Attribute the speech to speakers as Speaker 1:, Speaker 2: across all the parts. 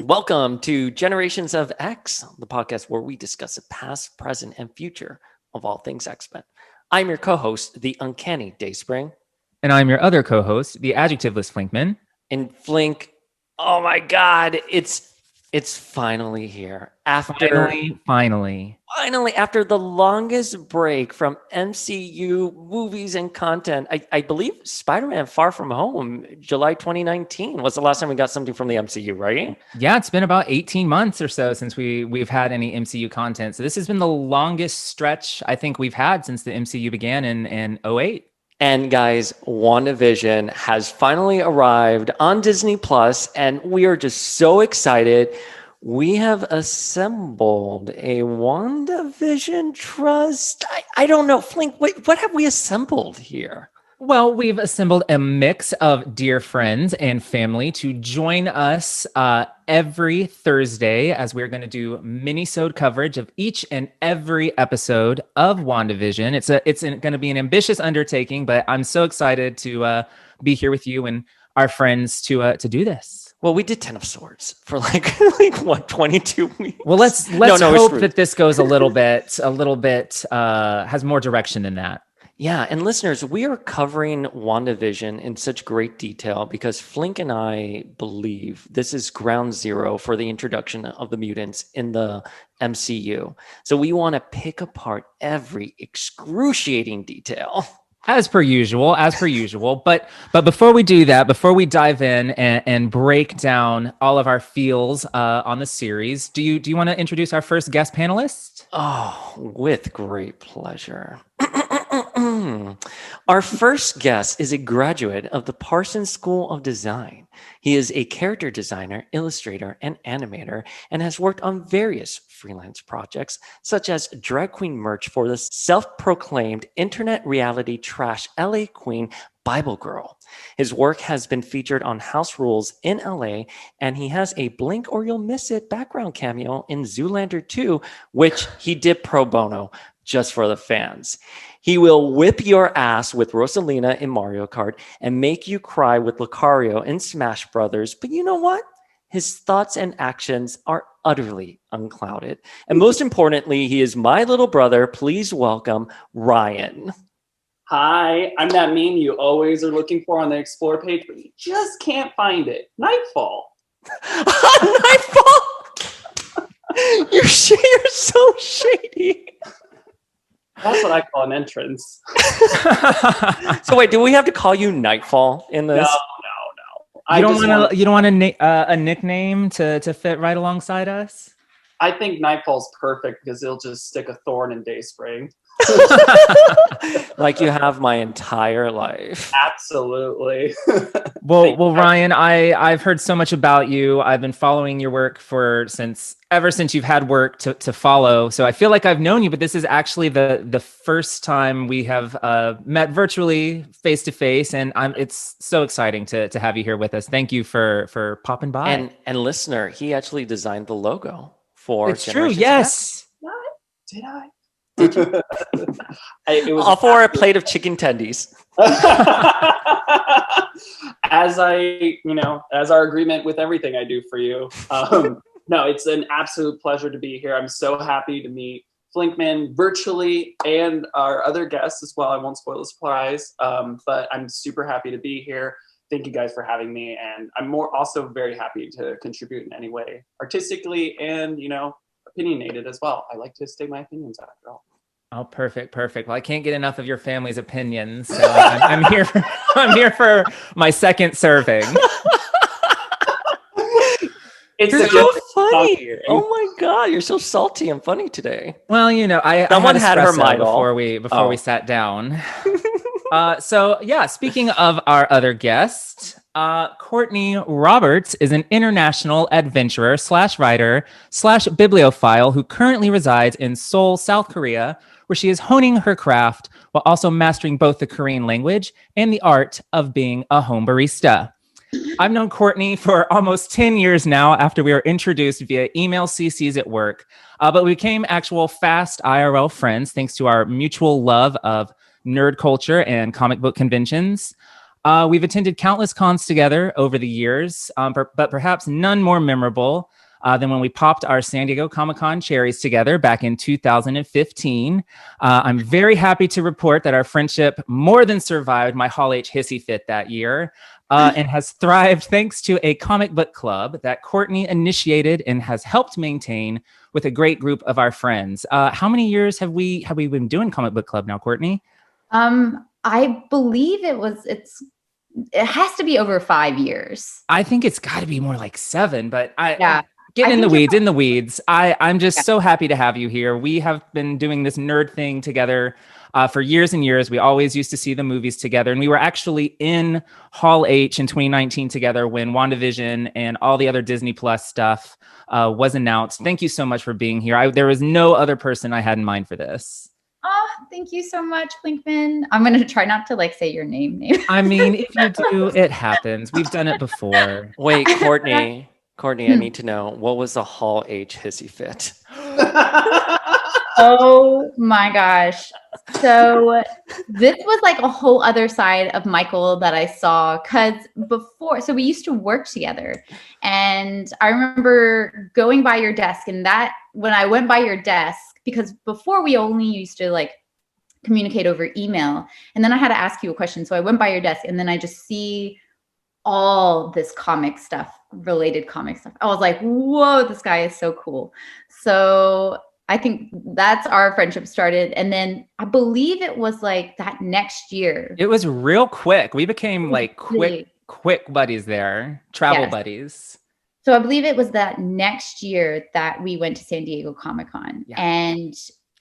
Speaker 1: Welcome to Generations of X, the podcast where we discuss the past, present, and future of all things X-Men. I'm your co-host, the Uncanny Dayspring.
Speaker 2: And I'm your other co-host, the Adjectiveless Flinkman.
Speaker 1: And Flink, oh my God, it's finally here.
Speaker 2: Finally,
Speaker 1: after the longest break from MCU movies and content, I believe Spider-Man Far From Home, July 2019 was the last time we got something from the MCU, right?
Speaker 2: Yeah, it's been about 18 months or so since we've had any MCU content. So this has been the longest stretch I think we've had since the MCU began in 08.
Speaker 1: And guys, WandaVision has finally arrived on Disney Plus, and we are just so excited. We have assembled a WandaVision trust. I don't know, Flink, what have we assembled here?
Speaker 2: Well, we've assembled a mix of dear friends and family to join us every Thursday as we're going to do mini-sode coverage of each and every episode of WandaVision. It's going to be an ambitious undertaking, but I'm so excited to be here with you and our friends to do this.
Speaker 1: Well, we did 10 of Swords for like what, 22 weeks?
Speaker 2: Well, let's hope that this goes a little bit has more direction than that.
Speaker 1: Yeah, and listeners, we are covering WandaVision in such great detail because Flink and I believe this is ground zero for the introduction of the mutants in the MCU. So we want to pick apart every excruciating detail.
Speaker 2: As per usual. But before we do that, before we dive in and break down all of our feels on the series, do you want to introduce our first guest panelist?
Speaker 1: Oh, with great pleasure. Our first guest is a graduate of the Parsons School of Design. He is a character designer, illustrator, and animator, and has worked on various freelance projects, such as drag queen merch for the self-proclaimed internet reality trash LA queen Bible Girl. His work has been featured on House Rules in LA, and he has a Blink or You'll Miss It background cameo in Zoolander 2, which he did pro bono just for the fans. He will whip your ass with Rosalina in Mario Kart and make you cry with Lucario in Smash Brothers. But you know what? His thoughts and actions are utterly unclouded. And most importantly, he is my little brother. Please welcome Ryan.
Speaker 3: Hi, I'm that meme you always are looking for on the Explore page, but you just can't find it. Nightfall.
Speaker 1: Nightfall? You're so shady.
Speaker 3: That's what I call an entrance.
Speaker 1: So wait, do we have to call you Nightfall in this?
Speaker 3: No.
Speaker 2: You don't want a nickname to fit right alongside us?
Speaker 3: I think Nightfall's perfect because it'll just stick a thorn in Dayspring.
Speaker 1: Like you have my entire life.
Speaker 3: Absolutely.
Speaker 2: Well, Ryan, I've heard so much about you. I've been following your work ever since you've had work to follow. So I feel like I've known you, but this is actually the first time we have met virtually face to face, and it's so exciting to have you here with us. Thank you for popping by.
Speaker 1: And listener, he actually designed the logo for.
Speaker 2: It's true. Yes.
Speaker 3: Did I?
Speaker 1: Did you? It was all for a plate of chicken tendies.
Speaker 3: As our agreement with everything I do for you. No, it's an absolute pleasure to be here. I'm so happy to meet Flinkman virtually and our other guests as well. I won't spoil the surprise, but I'm super happy to be here. Thank you guys for having me. And I'm also very happy to contribute in any way, artistically and, opinionated as well. I like to state my opinions after all.
Speaker 2: Oh, perfect. Well, I can't get enough of your family's opinions. So I'm here for my second serving.
Speaker 1: You're so funny. Oh my God, you're so salty and funny today.
Speaker 2: Well,
Speaker 1: someone had her mind
Speaker 2: before we sat down. So yeah, speaking of our other guest, Courtney Roberts is an international adventurer / writer / bibliophile who currently resides in Seoul, South Korea, where she is honing her craft while also mastering both the Korean language and the art of being a home barista. I've known Courtney for almost 10 years now after we were introduced via email CCs at work, but we became actual fast IRL friends thanks to our mutual love of nerd culture and comic book conventions. We've attended countless cons together over the years, but perhaps none more memorable than when we popped our San Diego Comic-Con cherries together back in 2015. I'm very happy to report that our friendship more than survived my Hall H hissy fit that year. And has thrived thanks to a comic book club that Courtney initiated and has helped maintain with a great group of our friends. How many years have we been doing comic book club now, Courtney?
Speaker 4: I believe it has to be over 5 years.
Speaker 2: I think it's got to be more like 7, but
Speaker 4: Yeah.
Speaker 2: Get
Speaker 4: I
Speaker 2: in the
Speaker 4: think
Speaker 2: weeds,
Speaker 4: you're
Speaker 2: in the weeds. I'm just so happy to have you here. We have been doing this nerd thing together for years and years. We always used to see the movies together. And we were actually in Hall H in 2019 together when WandaVision and all the other Disney Plus stuff was announced. Thank you so much for being here. There was no other person I had in mind for this.
Speaker 4: Oh, thank you so much, Blinkman. I'm going to try not to like say your name.
Speaker 2: I mean, if you do, it happens. We've done it before.
Speaker 1: Wait, Courtney, I need to know, what was the Hall H hissy fit?
Speaker 4: Oh my gosh. So this was like a whole other side of Michael that I saw so we used to work together, and I remember going by your desk, and that when I went by your desk, because before we only used to like communicate over email, and then I had to ask you a question. So I went by your desk, and then I just see all this related comic stuff. I was like, whoa, this guy is so cool. So I think that's our friendship started. And then I believe it was like that next year.
Speaker 2: It was real quick. We became like quick buddies there, travel buddies.
Speaker 4: So I believe it was that next year that we went to San Diego Comic-Con. Yeah. And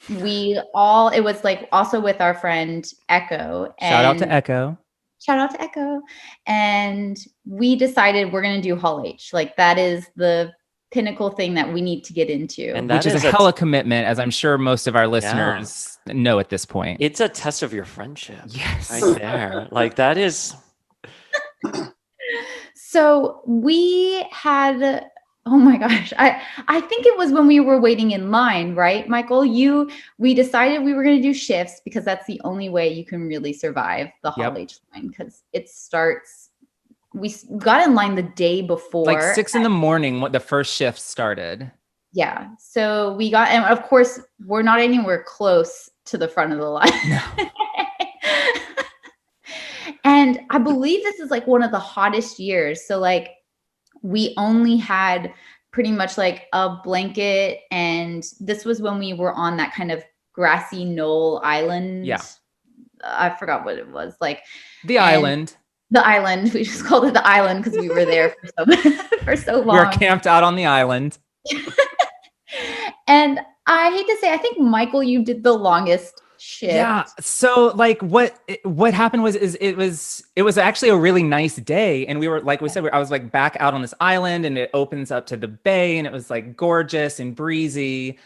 Speaker 4: it was like also with our friend Echo.
Speaker 2: Shout out to Echo.
Speaker 4: Shout out to Echo. And we decided we're going to do Hall H. Like that is the pinnacle thing that we need to get into.
Speaker 1: And
Speaker 2: which is a hella commitment, as I'm sure most of our listeners know at this point.
Speaker 1: It's a test of your friendship.
Speaker 2: Yes.
Speaker 1: Right there. Like that is.
Speaker 4: So we had, oh my gosh, I think it was when we were waiting in line, right, Michael? We decided we were going to do shifts because that's the only way you can really survive the Hall H line, because it starts. We got in line the day before.
Speaker 2: Like 6 a.m. when the first shift started.
Speaker 4: Yeah. So and of course, we're not anywhere close to the front of the line. No. And I believe this is like one of the hottest years. So like we only had pretty much like a blanket, and this was when we were on that kind of grassy knoll island.
Speaker 2: Yeah.
Speaker 4: I forgot what it was. Like
Speaker 2: the island.
Speaker 4: The island. We just called it the island because we were there for so long.
Speaker 2: We were camped out on the island.
Speaker 4: And I hate to say, I think Michael, you did the longest shift.
Speaker 2: Yeah. So like what happened was it was actually a really nice day, and we were, like we said, I was like back out on this island, and it opens up to the bay, and it was like gorgeous and breezy.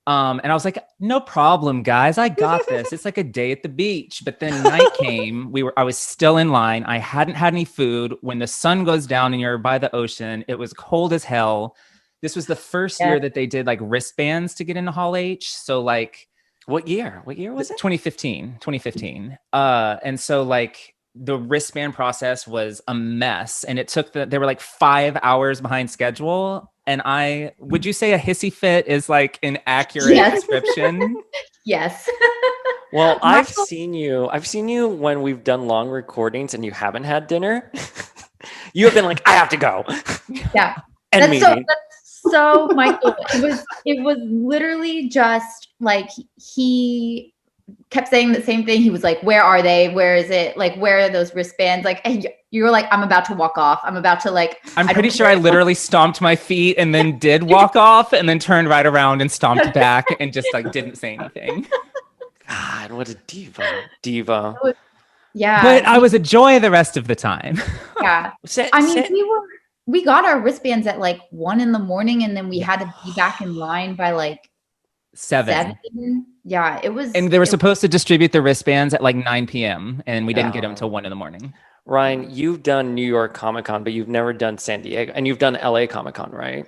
Speaker 2: And I was like, no problem, guys. I got this. It's like a day at the beach. But then night came. I was still in line. I hadn't had any food. When the sun goes down and you're by the ocean, it was cold as hell. This was the first year that they did like wristbands to get into Hall H. So like,
Speaker 1: what year was it?
Speaker 2: 2015. And so like the wristband process was a mess, and it took they were like 5 hours behind schedule. And would you say a hissy fit is like an accurate description?
Speaker 4: Yes.
Speaker 1: Well, I've seen you when we've done long recordings and you haven't had dinner. You have been like, I have to go.
Speaker 4: Yeah.
Speaker 1: And
Speaker 4: that's so Michael, it was literally just like he kept saying the same thing. He was like, where are they? Where is it? Like, where are those wristbands? Like, and you were like, I'm about to walk off. I'm about to like.
Speaker 2: I'm pretty sure I literally stomped my feet and then did walk off, and then turned right around and stomped back and just like didn't say anything.
Speaker 1: God, what a diva.
Speaker 4: Yeah.
Speaker 2: But I was a joy the rest of the time.
Speaker 4: Yeah. We got our wristbands at like 1 a.m, and then we had to be back in line by like
Speaker 2: 7.
Speaker 4: Yeah, it was.
Speaker 2: And they were supposed to distribute the wristbands at like 9 p.m. and we didn't get them until 1 a.m.
Speaker 1: Ryan, you've done New York Comic Con, but you've never done San Diego, and you've done LA Comic Con, right?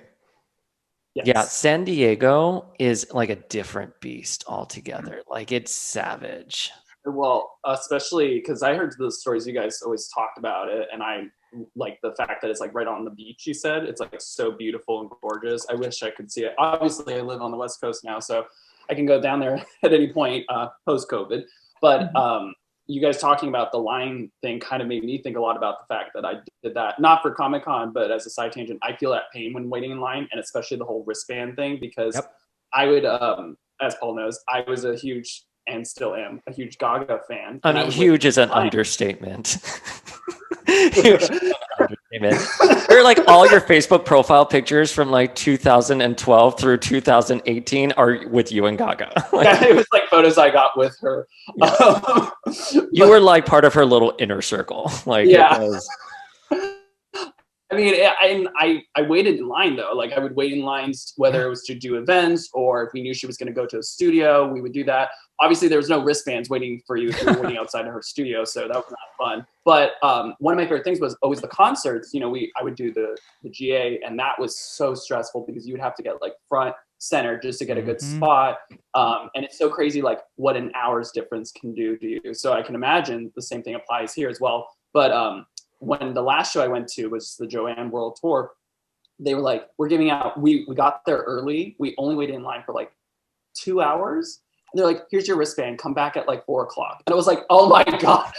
Speaker 3: Yes.
Speaker 1: Yeah, San Diego is like a different beast altogether. Like it's savage.
Speaker 3: Well, especially because I heard the stories you guys always talked about it, and I like the fact that it's like right on the beach. You said it's like so beautiful and gorgeous. I wish I could see it. Obviously, I live on the West Coast now, so I can go down there at any point post COVID. But you guys talking about the line thing kind of made me think a lot about the fact that I did that not for Comic-Con, but as a side tangent, I feel that pain when waiting in line, and especially the whole wristband thing because I would, as Paul knows, I was a huge and still am a huge Gaga fan.
Speaker 1: I mean, huge is an understatement. Huge is an understatement. They're like all your Facebook profile pictures from like 2012 through 2018 are with you and Gaga. Like,
Speaker 3: yeah, it was like photos I got with her.
Speaker 1: Yeah. You were like part of her little inner circle. Like,
Speaker 3: yeah.
Speaker 1: It was...
Speaker 3: I mean, I waited in line though. Like I would wait in lines, whether it was to do events or if we knew she was going to go to a studio, we would do that. Obviously, there was no wristbands waiting for you if you were waiting outside of her studio, so that was not fun. But one of my favorite things was always the concerts. You know, I would do the GA, and that was so stressful because you would have to get like front center just to get a good spot. And it's so crazy, like what an hour's difference can do to you. So I can imagine the same thing applies here as well. But when the last show I went to was the Joanne World Tour, they were like, we're giving out, we got there early. We only waited in line for like 2 hours. And they're like, here's your wristband. Come back at like 4:00. And I was like, oh my God.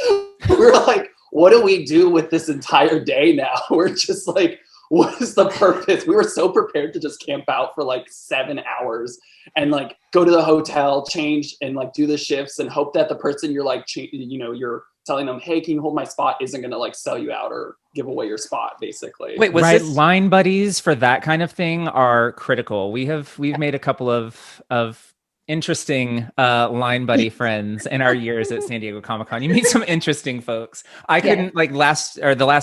Speaker 3: We were like, what do we do with this entire day now? We're just like, what is the purpose? We were so prepared to just camp out for like 7 hours and like go to the hotel, change and like do the shifts and hope that the person you're like, you're telling them, hey, can you hold my spot, isn't going to like sell you out or give away your spot, basically.
Speaker 1: Wait,
Speaker 2: right. Line buddies for that kind of thing are critical. We've made a couple of interesting line buddy friends in our years at San Diego Comic-Con. You meet some interesting folks. I couldn't like the last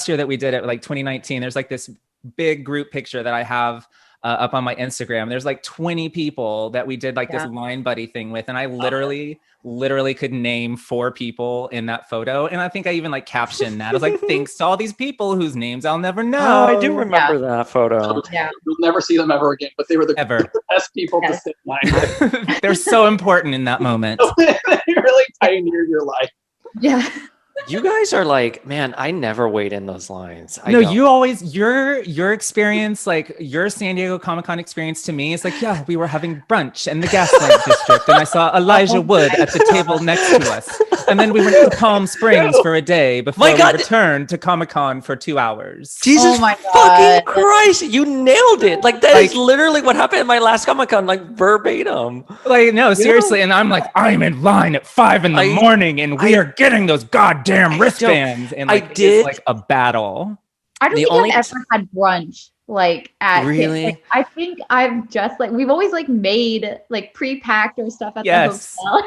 Speaker 2: year that we did it, like 2019, there's like this big group picture that I have up on my Instagram. There's like 20 people that we did like this line buddy thing with. And I literally could name 4 people in that photo. And I think I even like captioned that. I was like, thanks to all these people whose names I'll never know.
Speaker 1: Oh, I do remember that photo.
Speaker 3: Yeah. You'll never see them ever again, but they were the best people to sit in line with.
Speaker 2: They're so important in that moment.
Speaker 3: They really pioneered your life.
Speaker 4: Yeah.
Speaker 1: You guys are like, man, I never wait in those lines.
Speaker 2: You always, your experience, like your San Diego Comic-Con experience to me is like, yeah, we were having brunch in the Gaslamp District and I saw Elijah Wood at the table next to us. And then we went to Palm Springs for a day before we returned to Comic-Con for 2 hours.
Speaker 1: Jesus fucking Christ, you nailed it. Like that is literally what happened at my last Comic-Con, like verbatim.
Speaker 2: Like, no, seriously. And I'm like, I'm in line at 5 a.m. and we are getting those goddamn wristbands. And like, it's like a battle.
Speaker 4: I don't think I've ever had brunch like at
Speaker 1: really.
Speaker 4: Like, I think I've just like we've always like made like pre-packed or stuff at the hotel.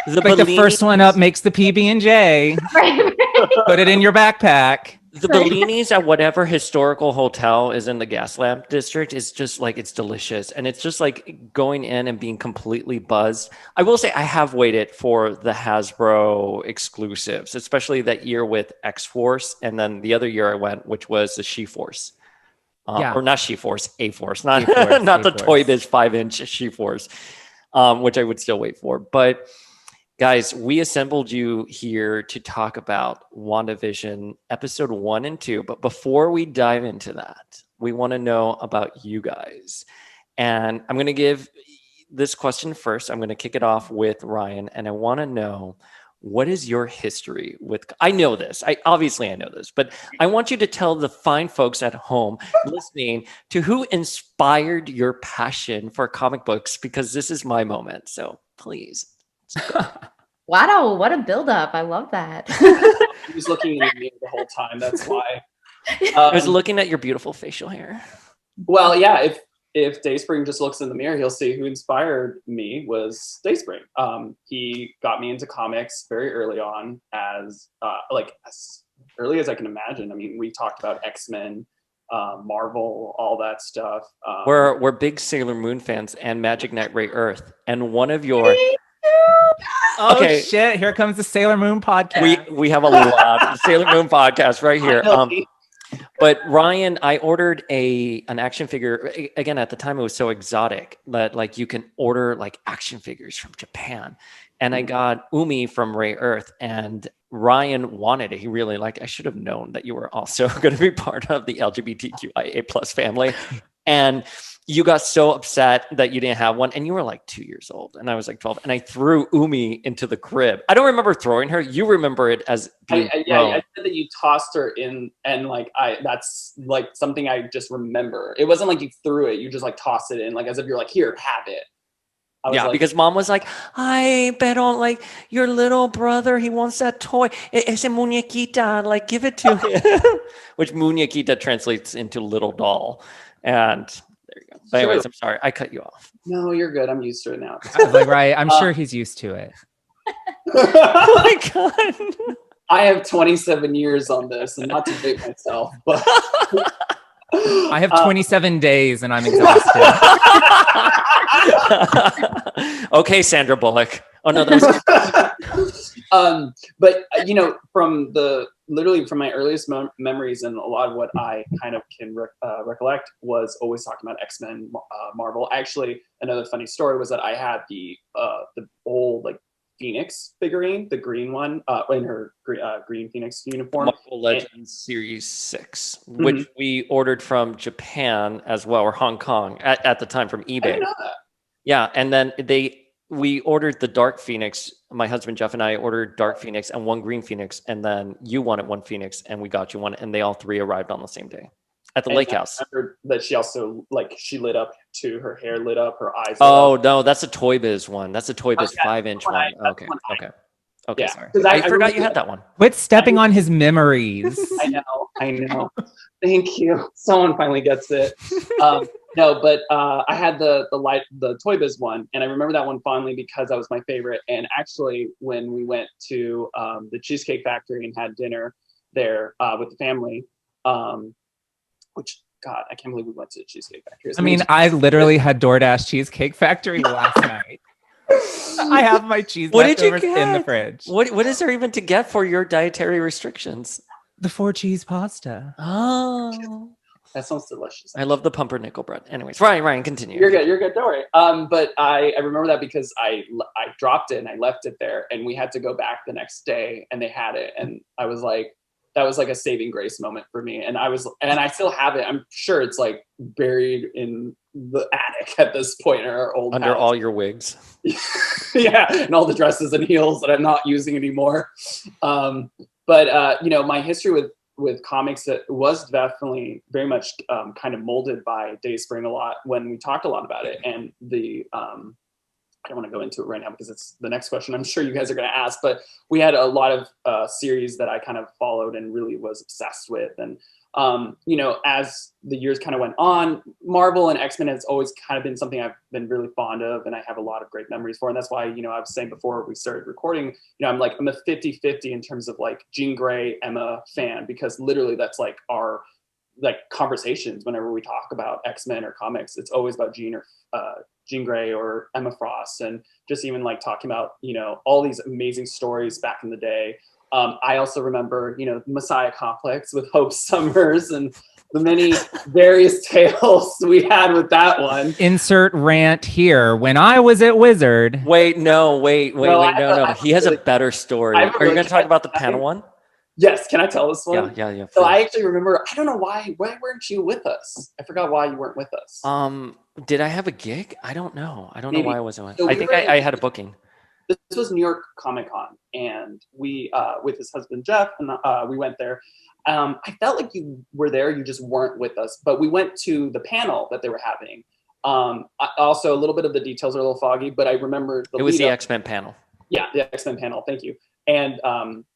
Speaker 2: The first one up makes the PB&J. Right. Put it in your backpack.
Speaker 1: The Bellinis at whatever historical hotel is in the Gaslamp District is just like, it's delicious. And it's just like going in and being completely buzzed. I will say I have waited for the Hasbro exclusives, especially that year with X-Force. And then the other year I went, which was the She-Force. Or not She-Force, A-Force. Not the Toy Biz 5-inch She-Force, which I would still wait for. But guys, we assembled you here to talk about WandaVision episode 1 and 2. But before we dive into that, we want to know about you guys. And I'm going to give this question first. I'm going to kick it off with Ryan. And I want to know, what is your history with... I know this. I know this. But I want you to tell the fine folks at home listening to who inspired your passion for comic books, because this is my moment. So please.
Speaker 4: Wow, what a build-up. I love that.
Speaker 3: He was looking at me the whole time. That's why.
Speaker 1: I was looking at your beautiful facial hair.
Speaker 3: Well, yeah, if Dayspring just looks in the mirror, he'll see who inspired me was Dayspring. He got me into comics very early on, as early as I can imagine. I mean, we talked about X-Men, Marvel, all that stuff.
Speaker 1: We're big Sailor Moon fans and Magic Knight Ray Earth. And one of your...
Speaker 2: Oh shit! Here comes the Sailor Moon podcast.
Speaker 1: We have a lot of Sailor Moon podcast right here. But Ryan, I ordered an action figure. Again, at the time it was so exotic, but like you can order like action figures from Japan. And I got Umi from Ray Earth, and Ryan wanted it. He really liked it. I should have known that you were also going to be part of the LGBTQIA plus family. And you got so upset that you didn't have one, and you were like 2 years old, and I was like 12, and I threw Umi into the crib. I don't remember throwing her. You remember it as being
Speaker 3: I said that you tossed her in, and like that's like something I just remember. It wasn't like you threw it; you just like tossed it in, like as if you're like, here, have it.
Speaker 1: Yeah, like, because mom was like, "Ay, pero like your little brother, he wants that toy. Ese muñequita, like give it to him," which muñequita translates into little doll, and there you go. But anyways, I'm sorry, I cut you off.
Speaker 3: No, you're good. I'm used to it now.
Speaker 2: I was like, right, I'm sure he's used to it.
Speaker 1: Oh my god.
Speaker 3: I have 27 years on this, and not to date myself, but
Speaker 2: I have 27 days and I'm exhausted.
Speaker 1: Okay, Sandra Bullock. Oh no, that was
Speaker 3: but you know, from my earliest memories, and a lot of what I kind of can recollect was always talking about X-Men, Marvel. Actually, another funny story was that I had the old like Phoenix figurine, the green one, in her green Phoenix uniform.
Speaker 1: Marvel Legends Series 6, which we ordered from Japan as well, or Hong Kong at the time from eBay.
Speaker 3: I didn't know that.
Speaker 1: Yeah, and then we ordered the Dark Phoenix. My husband Jeff and I ordered Dark Phoenix and one Green Phoenix, and then you wanted one Phoenix, and we got you one, and they all three arrived on the same day at the lake house.
Speaker 3: I remember that she also she lit up too. Her hair lit up, her eyes.
Speaker 1: Oh no, that's a Toy Biz one. That's a Toy Biz 5-inch one. Okay. Yeah. Sorry. I forgot you had that one.
Speaker 2: Quit stepping on his memories.
Speaker 3: I know. Thank you. Someone finally gets it. No, but I had the Toy Biz one, and I remember that one fondly because that was my favorite. And actually, when we went to the Cheesecake Factory and had dinner there with the family, which God, I can't believe we went to the Cheesecake Factory.
Speaker 2: I mean, I literally had DoorDash Cheesecake Factory last night. I have my cheese leftovers in the fridge.
Speaker 1: What is there even to get for your dietary restrictions?
Speaker 2: The 4-cheese pasta.
Speaker 1: Oh,
Speaker 3: that sounds delicious.
Speaker 1: I love the pumpernickel bread. Anyways, Ryan, continue.
Speaker 3: You're good. Don't worry. But I remember that because I dropped it and I left it there, and we had to go back the next day, and they had it, and I was like, that was like a saving grace moment for me. And I still have it. I'm sure it's like buried in the attic at this point in our old
Speaker 1: under
Speaker 3: house.
Speaker 1: all your wigs.
Speaker 3: Yeah, and all the dresses and heels that I'm not using anymore. But you know, my history with comics, that was definitely very much kind of molded by Dayspring a lot when we talked a lot about it. And I don't want to go into it right now because it's the next question I'm sure you guys are going to ask, but we had a lot of series that I kind of followed and really was obsessed with. And, you know, as the years kind of went on, Marvel and X-Men has always kind of been something I've been really fond of, and I have a lot of great memories for. And that's why, you know, I was saying before we started recording, you know, I'm a 50-50 in terms of like Jean Grey, Emma fan, because literally that's like our conversations whenever we talk about X-Men or comics. It's always about Jean Grey or Emma Frost, and just even like talking about, you know, all these amazing stories back in the day. I also remember, you know, Messiah Complex with Hope Summers and the many various tales we had with that one.
Speaker 2: Insert rant here. When I was at Wizard.
Speaker 1: No. He has a better story. Are you going to talk about the panel one?
Speaker 3: Yes. Can I tell this one?
Speaker 1: Yeah.
Speaker 3: So I actually remember, I don't know why weren't you with us? I forgot why you weren't with us.
Speaker 1: Did I have a gig? I don't know. I don't
Speaker 3: Maybe.
Speaker 1: know why I wasn't with.
Speaker 3: So
Speaker 1: I think I had a booking.
Speaker 3: This was New York Comic Con, and we, with his husband Jeff, and we went there. I felt like you were there, you just weren't with us. But we went to the panel that they were having. Also, a little bit of the details are a little foggy, but I remember
Speaker 1: it was the X-Men panel.
Speaker 3: Yeah, the X-Men panel. Thank you. And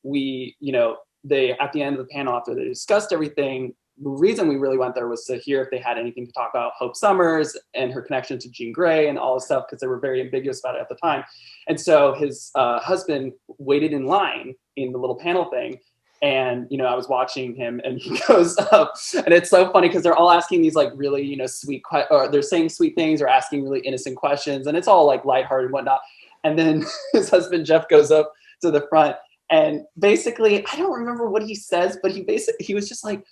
Speaker 3: we, you know, they at the end of the panel, after they discussed everything, the reason we really went there was to hear if they had anything to talk about Hope Summers and her connection to Jean Grey and all this stuff, because they were very ambiguous about it at the time. And so his husband waited in line in the little panel thing. And, you know, I was watching him, and he goes up, and it's so funny because they're all asking these like really, you know, sweet, or they're saying sweet things or asking really innocent questions. And it's all like lighthearted and whatnot. And then his husband, Jeff, goes up to the front, and basically, I don't remember what he says, but he was just like,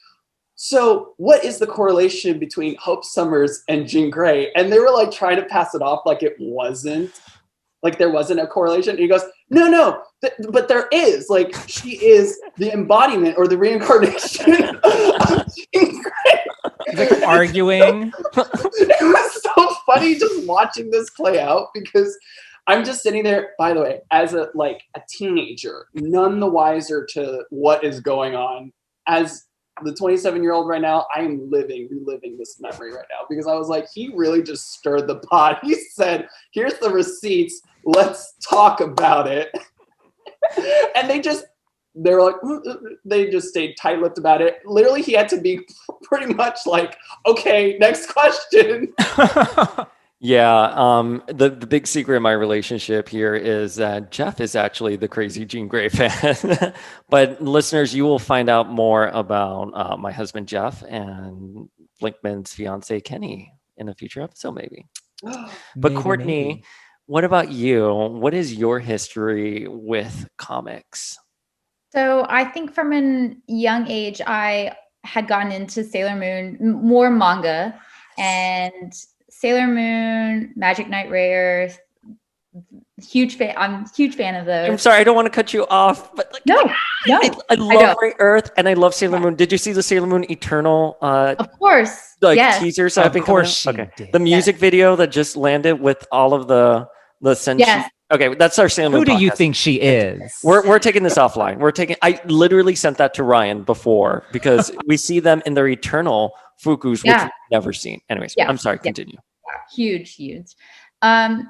Speaker 3: so what is the correlation between Hope Summers and Jean Grey? And they were like trying to pass it off like it wasn't, like there wasn't a correlation. And he goes, no, but there is. Like, she is the embodiment or the reincarnation of Jean Grey.
Speaker 2: Like arguing.
Speaker 3: It was so funny just watching this play out, because I'm just sitting there, by the way, as a teenager, none the wiser to what is going on. As the 27-year-old right now, I am reliving this memory right now, because I was like, he really just stirred the pot. He said, here's the receipts, let's talk about it. And they just stayed tight-lipped about it. Literally, he had to be pretty much like, okay, next question.
Speaker 1: Yeah, the big secret in my relationship here is that Jeff is actually the crazy Jean Grey fan. But listeners, you will find out more about my husband Jeff and Blinkman's fiance Kenny in a future episode, maybe. But
Speaker 2: Maybe,
Speaker 1: Courtney,
Speaker 2: maybe.
Speaker 1: what about you? What is your history with comics?
Speaker 4: So I think from a young age, I had gotten into Sailor Moon, more manga, and Sailor Moon, Magic Knight Rare. Huge fan. I'm a huge fan of those.
Speaker 1: I'm sorry, I don't want to cut you off, but like,
Speaker 4: No.
Speaker 1: I love Ray Earth and I love Sailor Moon. Did you see the Sailor Moon Eternal
Speaker 4: Of course.
Speaker 1: like
Speaker 4: yes.
Speaker 1: teasers that have been
Speaker 2: course
Speaker 1: coming out?
Speaker 2: she did.
Speaker 1: The music video that just landed with all of the senshi.
Speaker 4: Yes.
Speaker 1: Okay, that's our Sailor Moon.
Speaker 2: Who do you
Speaker 1: podcast.
Speaker 2: think she is?
Speaker 1: We're taking this offline. I literally sent that to Ryan before, because we see them in their Eternal Fukus, which we've never seen. Anyways,
Speaker 4: Yeah.
Speaker 1: I'm sorry, continue.
Speaker 4: Huge. I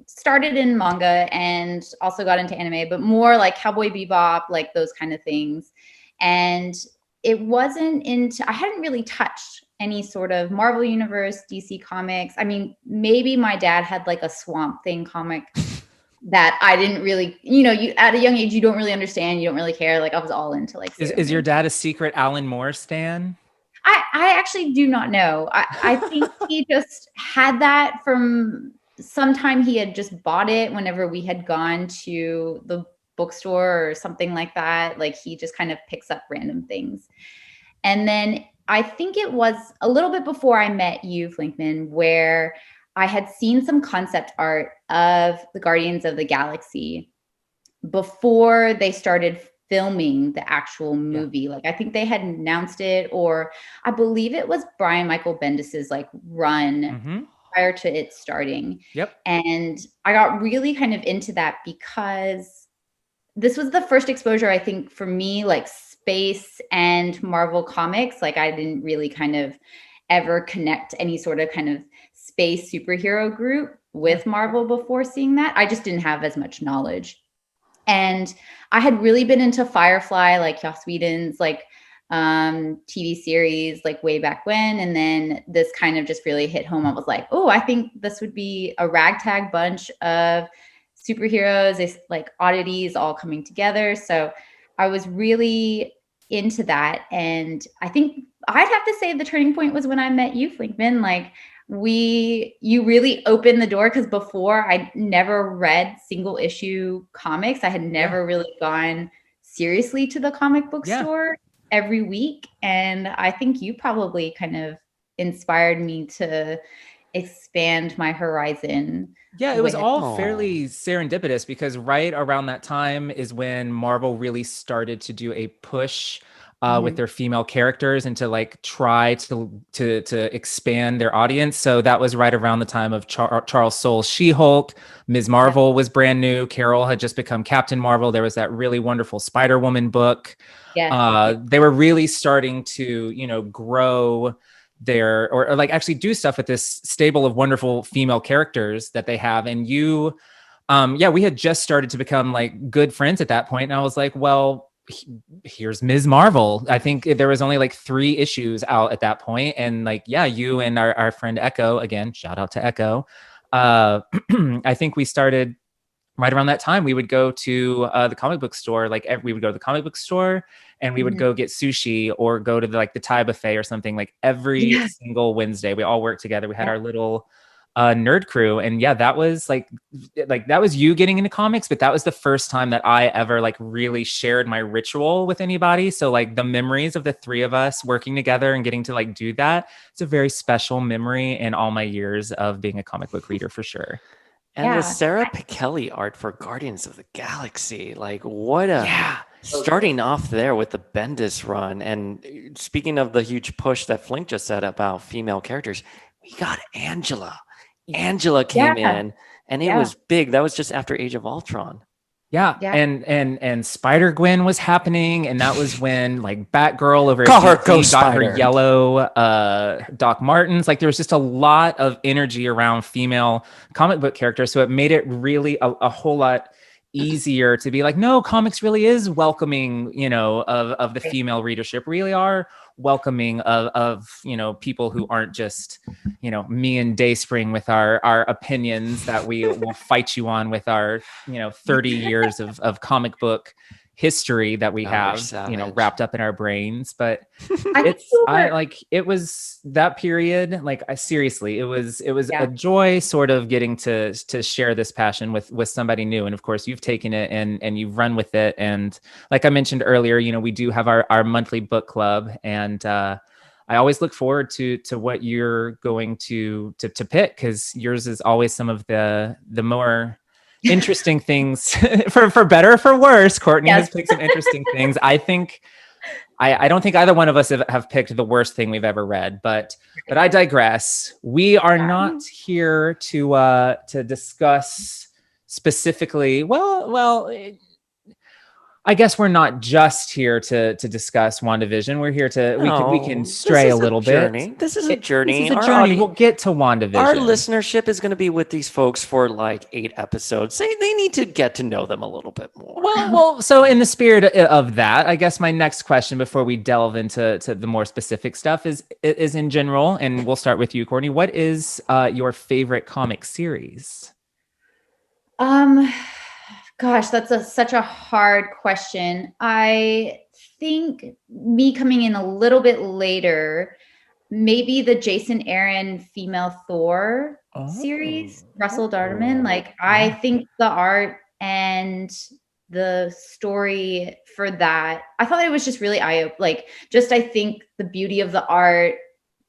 Speaker 4: started in manga and also got into anime, but more like Cowboy Bebop, like those kind of things. And it wasn't I hadn't really touched any sort of Marvel Universe, DC Comics. I mean, maybe my dad had like a Swamp Thing comic that I didn't really, you at a young age, you don't really understand. You don't really care. Like I was all into like.
Speaker 2: Is your dad a secret Alan Moore stan?
Speaker 4: I actually do not know. I think he just had that from sometime he had just bought it whenever we had gone to the bookstore or something like that. Like he just kind of picks up random things. And then I think it was a little bit before I met you, Flinkman, where I had seen some concept art of the Guardians of the Galaxy before they started filming the actual movie. Like I think they had announced it, or I believe it was Brian Michael Bendis's like run prior to it starting.
Speaker 2: Yep.
Speaker 4: And I got really kind of into that because this was the first exposure, I think, for me, like space and Marvel comics. Like I didn't really kind of ever connect any sort of kind of space superhero group with Marvel before seeing that. I just didn't have as much knowledge. And I had really been into Firefly, like Joss Whedon's like TV series, like way back when. And then this kind of just really hit home. I was like, oh, I think this would be a ragtag bunch of superheroes, like oddities all coming together. So I was really into that. And I think I'd have to say the turning point was when I met you, Flinkman. Like you really opened the door, because before I never read single issue comics. I had never really gone seriously to the comic book store every week. And I think you probably kind of inspired me to expand my horizon.
Speaker 2: Yeah, it was all fairly serendipitous, because right around that time is when Marvel really started to do a push with their female characters and to like try to expand their audience. So that was right around the time of Charles Soule's She-Hulk. Ms. Marvel was brand new. Carol had just become Captain Marvel. There was that really wonderful Spider-Woman book. They were really starting to, grow their or like actually do stuff with this stable of wonderful female characters that they have. And you, we had just started to become like good friends at that point. And I was like, well, here's Ms. Marvel. I think there was only like 3 issues out at that point. And like, you and our friend Echo, again, shout out to Echo. I think we started right around that time. We would go to the comic book store. Like we would go to the comic book store and we would go get sushi or go to the Thai buffet or something, like every single Wednesday. We all worked together. We had our little Nerd Crew. And yeah, that was like that was you getting into comics, but that was the first time that I ever like really shared my ritual with anybody. So like the memories of the three of us working together and getting to like do that, it's a very special memory in all my years of being a comic book reader for sure.
Speaker 1: And the
Speaker 4: Yeah.
Speaker 1: Sarah Pichelli art for Guardians of the Galaxy, like what a
Speaker 2: Yeah.
Speaker 1: starting off there with the Bendis run. And speaking of the huge push that Flink just said about female characters, we got Angela. Angela came
Speaker 4: Yeah.
Speaker 1: in, and it
Speaker 4: Yeah.
Speaker 1: was big. That was just after Age of Ultron.
Speaker 2: Yeah.
Speaker 4: Yeah.
Speaker 2: And Spider-Gwen was happening, and that was when like Batgirl over
Speaker 1: Call
Speaker 2: at
Speaker 1: her
Speaker 2: DC
Speaker 1: Ghost
Speaker 2: got
Speaker 1: Spider.
Speaker 2: her yellow Doc Martens. Like there was just a lot of energy around female comic book characters, so it made it really a whole lot easier to be like, no, comics really is welcoming, you know, of the female readership, really are welcoming of you know, people who aren't just, you know, me and Dayspring with our opinions that we will fight you on with our, you know, 30 years of comic book history that we
Speaker 1: Oh,
Speaker 2: have,
Speaker 1: you're
Speaker 2: you know,
Speaker 1: savage.
Speaker 2: wrapped up in our brains. But
Speaker 4: I
Speaker 2: it was that period, like I seriously, it was
Speaker 4: Yeah.
Speaker 2: a joy sort of getting to share this passion with somebody new. And of course you've taken it and you've run with it. And like I mentioned earlier, you know, we do have our monthly book club, and I always look forward to what you're going to pick, because yours is always some of the more interesting things for better or for worse. Courtney
Speaker 4: Yes.
Speaker 2: has picked some interesting things. I think I don't think either one of us have picked the worst thing we've ever read, but I digress. We are not here to discuss specifically. Well, I guess we're not just here to discuss WandaVision. We're here to we can stray a little bit.
Speaker 1: This is a journey.
Speaker 2: This is a
Speaker 1: Our
Speaker 2: journey. We'll get to WandaVision.
Speaker 1: Our listenership is going to be with these folks for like 8 episodes. They need to get to know them a little bit more.
Speaker 2: Well, so in the spirit of that, I guess my next question before we delve into the more specific stuff is in general, and we'll start with you, Courtney. What is your favorite comic series?
Speaker 4: Gosh, that's such a hard question. I think me coming in a little bit later, maybe the Jason Aaron female Thor series, Russell Darterman. Like I think the art and the story for that, I thought it was just really I think the beauty of the art,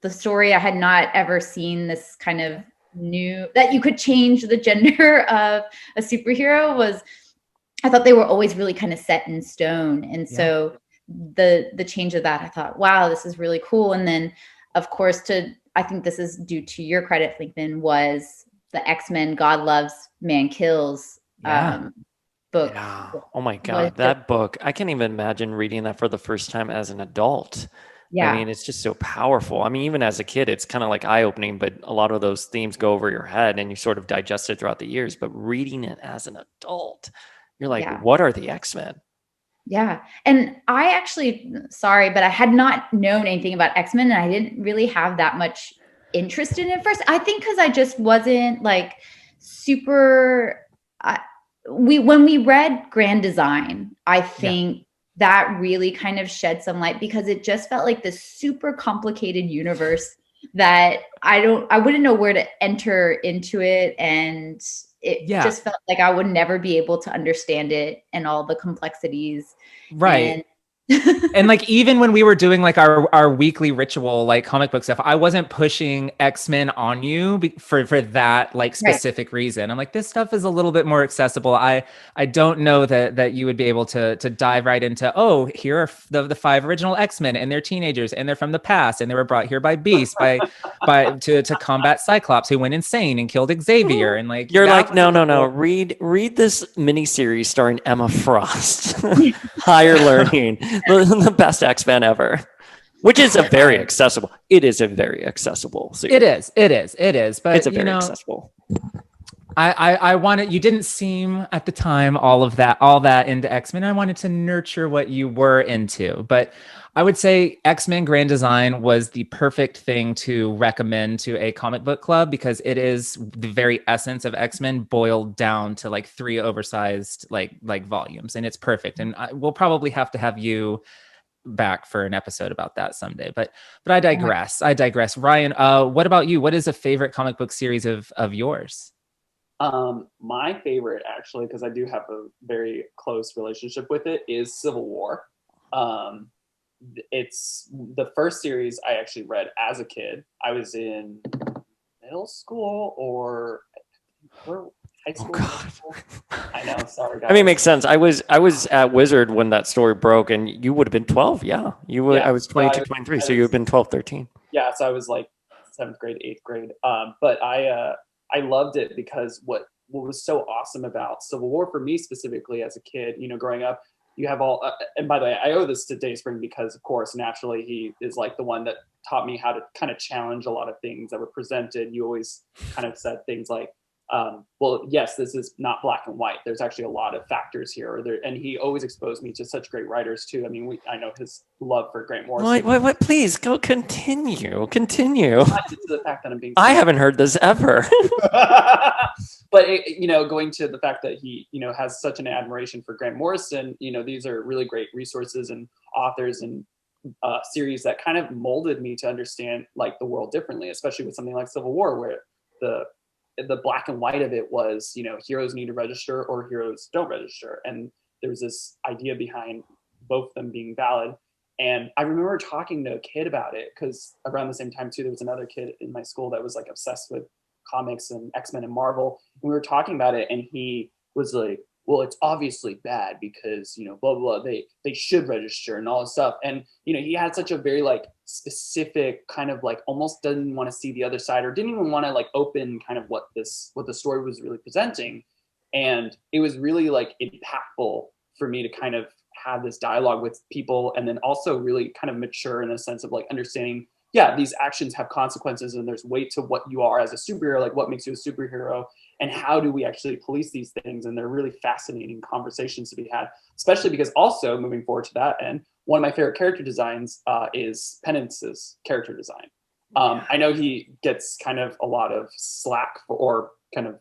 Speaker 4: the story, I had not ever seen this kind of new, that you could change the gender of a superhero was, I thought they were always really kind of set in stone. And so the change of that, I thought, wow, this is really cool. And then of course, I think this is due to your credit, Lincoln, was the X-Men God Loves, Man Kills book.
Speaker 1: Yeah. Oh my God, that book. I can't even imagine reading that for the first time as an adult.
Speaker 4: Yeah.
Speaker 1: I mean, it's just so powerful. I mean, even as a kid, it's kind of like eye-opening, but a lot of those themes go over your head and you sort of digest it throughout the years. But reading it as an adult, you're like, what are the X-Men?
Speaker 4: Yeah. And I actually, sorry, but I had not known anything about X-Men, and I didn't really have that much interest in it first. I think because I just wasn't like super, when we read Grand Design, I think that really kind of shed some light, because it just felt like this super complicated universe that I wouldn't know where to enter into it. And it just felt like I would never be able to understand it and all the complexities.
Speaker 2: Right. And like, even when we were doing like our weekly ritual, like comic book stuff, I wasn't pushing X-Men on you for that like specific reason. I'm like, this stuff is a little bit more accessible. I don't know that you would be able to dive right into, oh, here are the 5 original X-Men, and they're teenagers and they're from the past and they were brought here by Beast to combat Cyclops, who went insane and killed Xavier. And like,
Speaker 1: you're like, no. Read this miniseries starring Emma Frost. Higher Learning. The best X-Men ever, which is a very accessible. It is a very accessible series.
Speaker 2: It is. But
Speaker 1: it's a very accessible.
Speaker 2: I wanted, you didn't seem at the time all that into X-Men. I wanted to nurture what you were into, but I would say X-Men Grand Design was the perfect thing to recommend to a comic book club, because it is the very essence of X-Men boiled down to like 3 oversized like volumes, and it's perfect. And we'll probably have to have you back for an episode about that someday. But I digress. Ryan, what about you? What is a favorite comic book series of yours?
Speaker 3: My favorite, actually, because I do have a very close relationship with it, is Civil War. It's the first series I actually read as a kid. I was in middle school or high school.
Speaker 1: God.
Speaker 3: I know, sorry guys.
Speaker 1: I mean, it makes sense. I was at Wizard when that story broke, and you would have been 12. Yeah, you would.
Speaker 3: Yeah,
Speaker 1: I was 22, 23, so you would have been 12, 13.
Speaker 3: Yeah, so I was like 7th grade, 8th grade. But I loved it because what was so awesome about Civil War for me specifically as a kid, growing up, you have all, and by the way, I owe this to Dayspring because, of course, naturally he is like the one that taught me how to kind of challenge a lot of things that were presented. You always kind of said things like, well, yes, this is not black and white. There's actually a lot of factors here. And he always exposed me to such great writers too. I mean, I know his love for Grant Morrison.
Speaker 1: What? Please go continue. Continue.
Speaker 3: Not to the fact that I'm being.
Speaker 1: I haven't heard this ever.
Speaker 3: But going to the fact that he, has such an admiration for Grant Morrison, these are really great resources and authors and series that kind of molded me to understand like the world differently, especially with something like Civil War, where the black and white of it was, heroes need to register or heroes don't register. And there's this idea behind both of them being valid. And I remember talking to a kid about it because around the same time too, there was another kid in my school that was like obsessed with comics and X-Men and Marvel. And we were talking about it and he was like, well, it's obviously bad because, blah, blah, blah, they should register and all this stuff. And, he had such a very like specific kind of like almost didn't want to see the other side or didn't even want to like open kind of what the story was really presenting. And it was really like impactful for me to kind of have this dialogue with people and then also really kind of mature in the sense of like understanding, yeah, these actions have consequences and there's weight to what you are as a superhero, like what makes you a superhero and how do we actually police these things. And they're really fascinating conversations to be had, especially because also moving forward to that end, one of my favorite character designs is Penance's character design. I know he gets kind of a lot of slack or kind of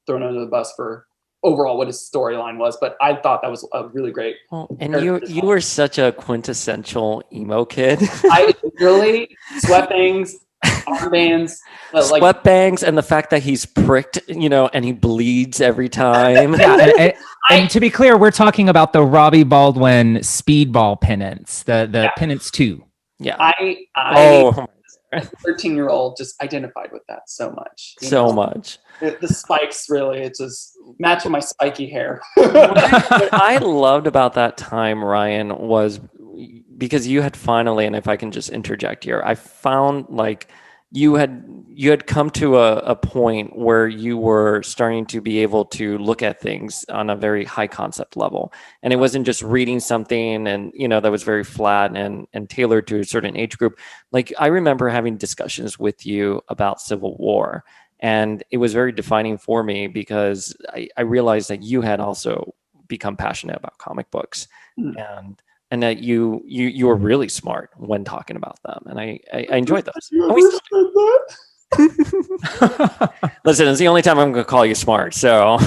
Speaker 3: thrown under the bus for overall what his storyline was, but I thought that was a really great.
Speaker 1: And you were such a quintessential emo kid.
Speaker 3: I really sweatbangs, armbands, like
Speaker 1: sweatbangs, and the fact that he's pricked, and he bleeds every time.
Speaker 2: Yeah, and to be clear, we're talking about the Robbie Baldwin Speedball penance, the penance 2.
Speaker 1: Yeah.
Speaker 3: I as a 13-year-old just identified with that so much.
Speaker 1: Much.
Speaker 3: The spikes really, it's just matching my spiky hair.
Speaker 1: What I loved about that time, Ryan, was because you had finally, and if I can just interject here, I found like you had come to a point where you were starting to be able to look at things on a very high concept level. And it wasn't just reading something and, that was very flat and tailored to a certain age group. Like I remember having discussions with you about Civil War, and it was very defining for me because I realized that you had also become passionate about comic books and that you were really smart when talking about them. And I enjoyed those. Listen, it's the only time I'm going to call you smart, so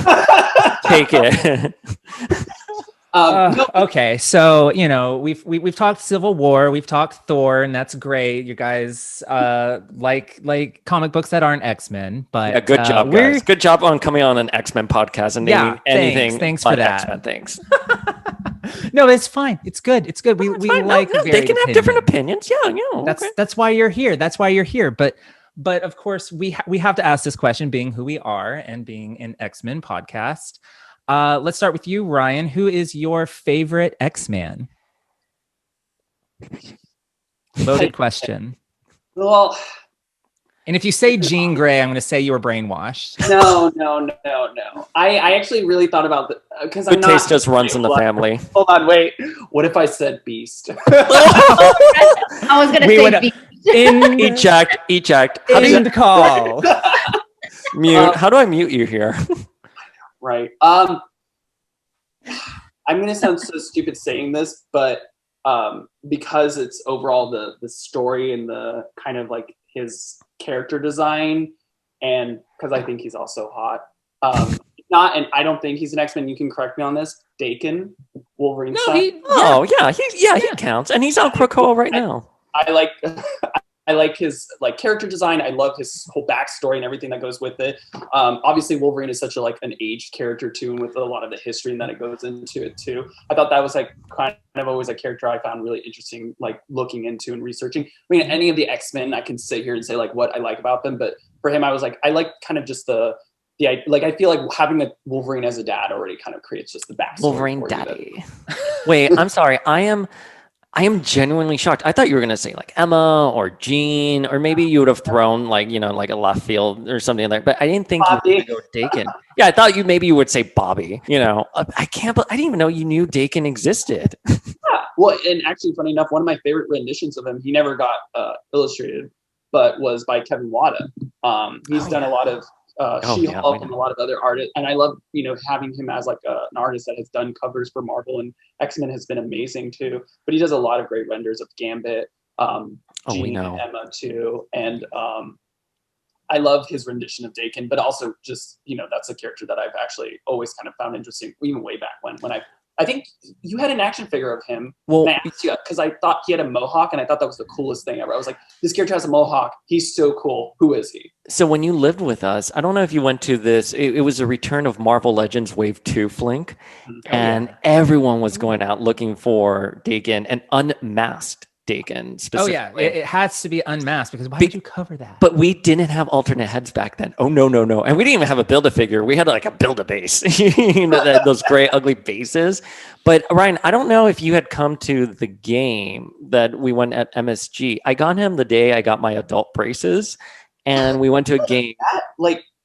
Speaker 1: take it.
Speaker 2: Okay, so we've talked Civil War, we've talked Thor, and that's great. You guys like comic books that aren't X-Men, but
Speaker 1: yeah, good job, guys. Good job on coming on an X-Men podcast and naming anything.
Speaker 2: Thanks for that.
Speaker 1: X-Men things.
Speaker 2: No, it's fine. It's good. It's good. We like
Speaker 1: they can have different opinions. Yeah,
Speaker 2: that's why you're here. That's why you're here. But of course, we have to ask this question, being who we are and being an X-Men podcast. Let's start with you, Ryan. Who is your favorite X-Man? Loaded question.
Speaker 3: Well,
Speaker 2: and if you say Jean Grey, I'm going to say you were brainwashed.
Speaker 3: No. I actually really thought about that because
Speaker 1: good taste just runs in the family.
Speaker 3: Hold on, wait. What if I said Beast?
Speaker 4: I was going to say Beast.
Speaker 1: Eject.
Speaker 2: End call.
Speaker 1: Mute. How do I mute you here?
Speaker 3: Right. I'm going to sound so stupid saying this, but because it's overall the story and the kind of like his character design, and because I think he's also hot. And I don't think he's an X-Men. You can correct me on this. Dakin Wolverine
Speaker 2: No,
Speaker 3: stuff.
Speaker 1: He counts, and he's on Krakoa right now.
Speaker 3: I like I like his like character design. I love his whole backstory and everything that goes with it. Obviously, Wolverine is such a like an aged character too, and with a lot of the history that it goes into it too. I thought that was like kind of always a character I found really interesting, like looking into and researching. I mean, any of the X-Men, I can sit here and say like what I like about them, but for him, I was like, I like kind of just the like I feel like having a Wolverine as a dad already kind of creates just the backstory.
Speaker 1: Wolverine daddy. Wait, I'm sorry. I am genuinely shocked. I thought you were going to say like Emma or Jean, or maybe you would have thrown like, like a left field or something like that. But I didn't think you were going to go Dakin. Yeah, I thought you would say Bobby. I didn't even know you knew Dakin existed.
Speaker 3: Yeah. Well, and actually, funny enough, one of my favorite renditions of him, he never got illustrated, but was by Kevin Wada. He's done a lot of She-Hulk and a lot of other artists, and I love having him as like an artist that has done covers for Marvel, and X-Men has been amazing too. But he does a lot of great renders of Gambit, Jean, and Emma too, and I love his rendition of Dakin. But also just that's a character that I've actually always kind of found interesting, even way back when I think you had an action figure of him.
Speaker 1: Well,
Speaker 3: and I asked you because I thought he had a mohawk, and I thought that was the coolest thing ever. I was like, this character has a mohawk. He's so cool. Who is he?
Speaker 1: So when you lived with us, I don't know if you went to this. It was a return of Marvel Legends Wave 2 Flink, and everyone was going out looking for Dakin, and unmasked Dakin specifically.
Speaker 2: Oh yeah, it has to be unmasked, because why would you cover that?
Speaker 1: But we didn't have alternate heads back then. Oh no, and we didn't even have a Build-A-Figure. We had like a Build-A-Base, those gray ugly bases. But Ryan, I don't know if you had come to the game that we went at MSG. I got him the day I got my adult braces, and we went to a game.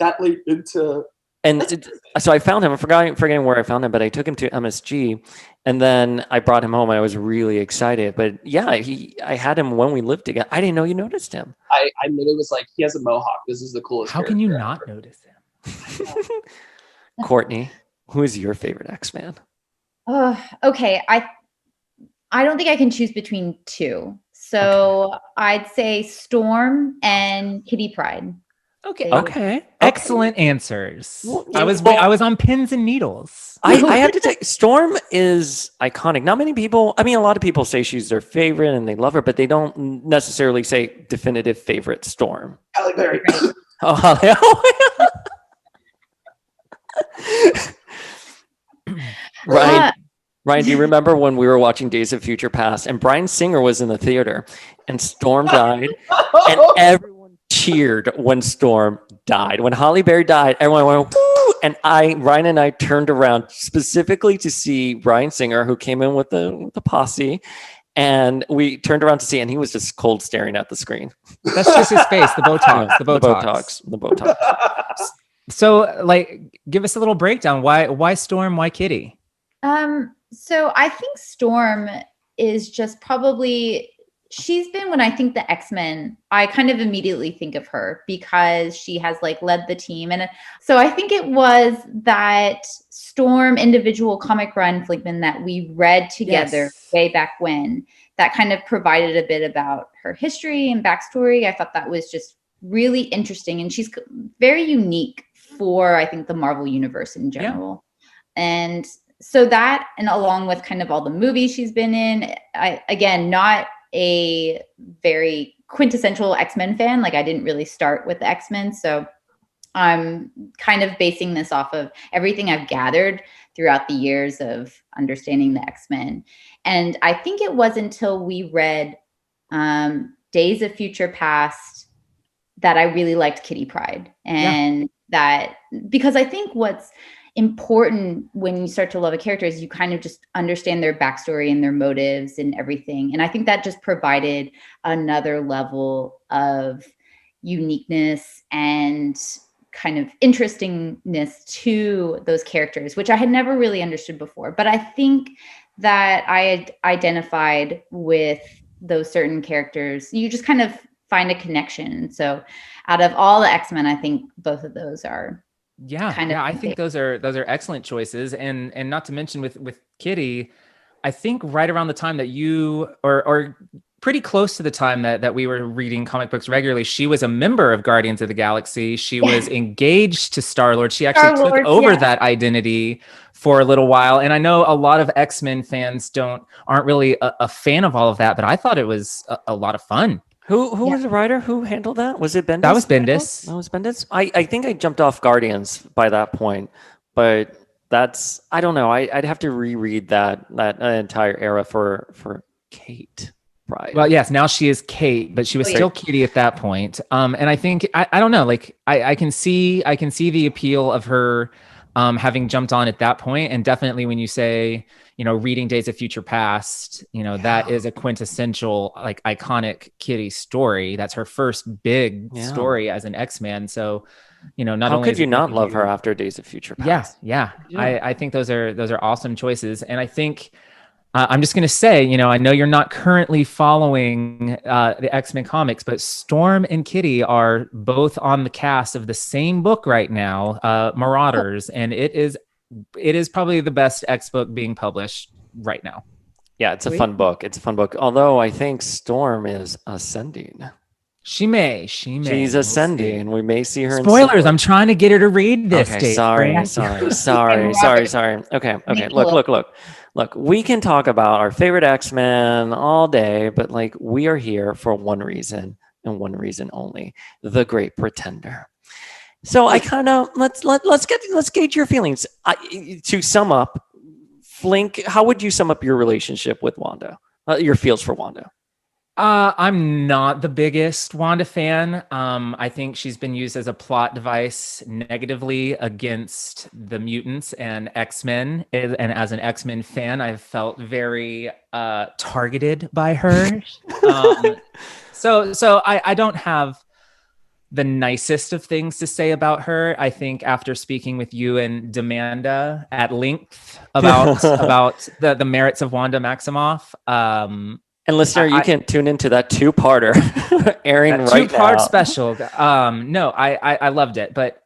Speaker 3: That lead into.
Speaker 1: And so I found him. I'm forgetting where I found him, but I took him to MSG, and then I brought him home. And I was really excited. But yeah, I had him when we lived together. I didn't know you noticed him.
Speaker 3: I literally was like, he has a mohawk. This is the coolest.
Speaker 2: How can you not notice him?
Speaker 1: Courtney, who is your favorite X-Man?
Speaker 4: Okay. I don't think I can choose between two. So I'd say Storm and Kitty Pryde.
Speaker 2: Okay. Excellent answers. Well, I was on pins and needles.
Speaker 1: I had to take Storm is iconic. Not many people. I mean, a lot of people say she's their favorite and they love her, but they don't necessarily say definitive favorite Storm.
Speaker 3: Halle Berry.
Speaker 1: Oh, Ryan, do you remember when we were watching Days of Future Past and Bryan Singer was in the theater and Storm died and everyone cheered when Storm died. When Halle Berry died, everyone went, woo! And Ryan and I turned around specifically to see Bryan Singer, who came in with the posse, and we turned around to see, and he was just cold staring at the screen.
Speaker 2: That's just his face, the Botox. The Botox. So, give us a little breakdown. Why Storm? Why Kitty?
Speaker 4: So I think Storm is just probably, she's been, when I think the X-Men, I kind of immediately think of her because she has led the team. And so I think it was that Storm individual comic run, Flinkman, that we read together way back when, that kind of provided a bit about her history and backstory. I thought that was just really interesting. And she's very unique for, I think, the Marvel universe in general. Yeah. And so that, and along with kind of all the movies she's been in, again, not a very quintessential X-Men fan. I didn't really start with the X-Men. So I'm kind of basing this off of everything I've gathered throughout the years of understanding the X-Men. And I think it was until we read Days of Future Past that I really liked Kitty Pryde. And that, because I think what's important when you start to love a character is you kind of just understand their backstory and their motives and everything. And I think that just provided another level of uniqueness and kind of interestingness to those characters, which I had never really understood before. But I think that I had identified with those certain characters. You just kind of find a connection. So out of all the X-Men, I think both of those are I think those are excellent choices. And not to mention with Kitty, I think right around the time that you or
Speaker 2: pretty close to the time that we were reading comic books regularly, she was a member of Guardians of the Galaxy. She was engaged to Star-Lord. She actually took
Speaker 4: Star-Lord,
Speaker 2: over
Speaker 4: yeah.
Speaker 2: that identity for a little while. And I know a lot of X-Men fans aren't really a fan of all of that, but I thought it was a lot of fun.
Speaker 1: Who was the writer who handled that? Was it Bendis?
Speaker 2: That was Bendis.
Speaker 1: That was Bendis. I think I jumped off Guardians by that point, but that's I don't know. I'd have to reread that entire era for Kate Pride.
Speaker 2: Well, yes, now she is Kate, but she was still Kitty at that point. And I think I don't know, like I can see the appeal of her having jumped on at that point. And definitely when you say, reading Days of Future Past, that is a quintessential, like iconic Kitty story. That's her first big story as an X-Man. So, not
Speaker 1: how
Speaker 2: only
Speaker 1: could you not love her after Days of Future Past?
Speaker 2: Yeah. I think those are awesome choices. And I think I'm just going to say, I know you're not currently following the X-Men comics, but Storm and Kitty are both on the cast of the same book right now, Marauders, and it is probably the best X book being published right now.
Speaker 1: Yeah, it's a fun book. Although I think Storm is ascending.
Speaker 2: She may.
Speaker 1: She's ascending. We may see her.
Speaker 2: Spoilers. I'm trying to get her to read this.
Speaker 1: Okay, sorry. Okay. Look. We can talk about our favorite X-Men all day, but like we are here for one reason and one reason only: the Great Pretender. So I kind of let's gauge your feelings. To sum up, Flink, how would you sum up your relationship with Wanda? Your feels for Wanda?
Speaker 2: I'm not the biggest Wanda fan. I think she's been used as a plot device negatively against the mutants and X-Men. And as an X-Men fan, I've felt very targeted by her. So I don't have the nicest of things to say about her. I think after speaking with you and Demanda at length about the merits of Wanda Maximoff,
Speaker 1: and listener, you can tune into that two-parter airing right now.
Speaker 2: Two-part special. No, I loved it, but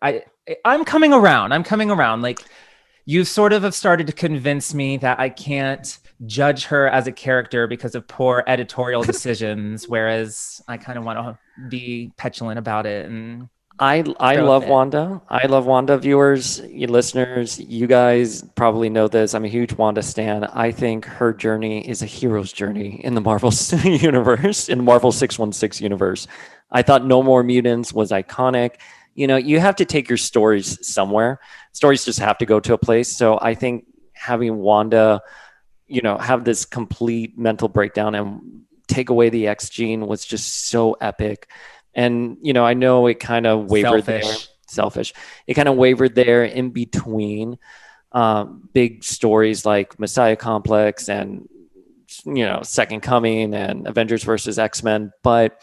Speaker 2: I'm coming around. Like, you sort of have started to convince me that I can't judge her as a character because of poor editorial decisions, whereas I kind of want to be petulant about it. And
Speaker 1: I love Wanda. I love Wanda. Viewers, you listeners, you guys probably know this. I'm a huge Wanda stan. I think her journey is a hero's journey in the Marvel universe, in the Marvel 616 universe. I thought No More Mutants was iconic. You have to take your stories somewhere. Stories just have to go to a place. So I think having Wanda, have this complete mental breakdown and take away the X gene was just so epic. And, I know it kind of wavered selfish. It kind of wavered there in between big stories like Messiah Complex and, Second Coming and Avengers versus X-Men. But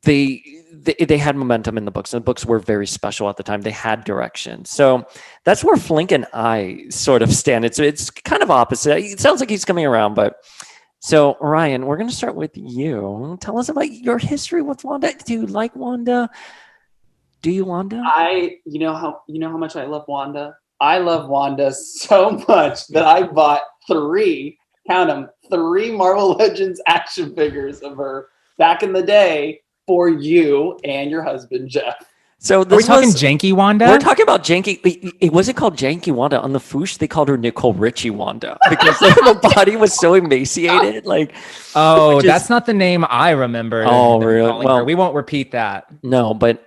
Speaker 1: they had momentum in the books, and the books were very special at the time. They had direction. So that's where Flink and I sort of stand. It's kind of opposite. It sounds like he's coming around, but... So, Ryan, we're going to start with you. Tell us about your history with Wanda. Do you like Wanda? Do you, Wanda?
Speaker 3: You know how much I love Wanda? I love Wanda so much that I bought three Marvel Legends action figures of her back in the day for you and your husband, Jeff.
Speaker 2: So this Are we talking janky Wanda?
Speaker 1: We're talking about janky. It wasn't called janky Wanda. On the Foosh, they called her Nicole Richie Wanda because her body was so emaciated.
Speaker 2: That's not the name I remember.
Speaker 1: Oh, really?
Speaker 2: Well, we won't repeat that.
Speaker 1: No, but